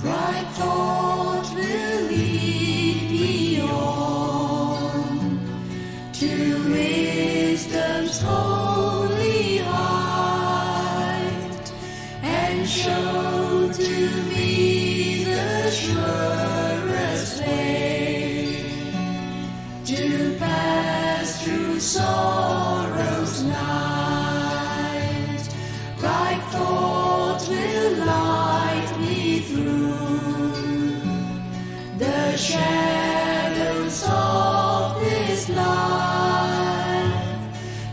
Right thought will lead me on to wisdom's holy height, and show to me the surest way to pass through sorrow's night. Right thought will light me through the shadows of this life,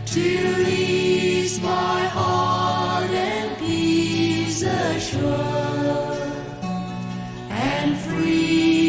to ease my heart and peace assure, and free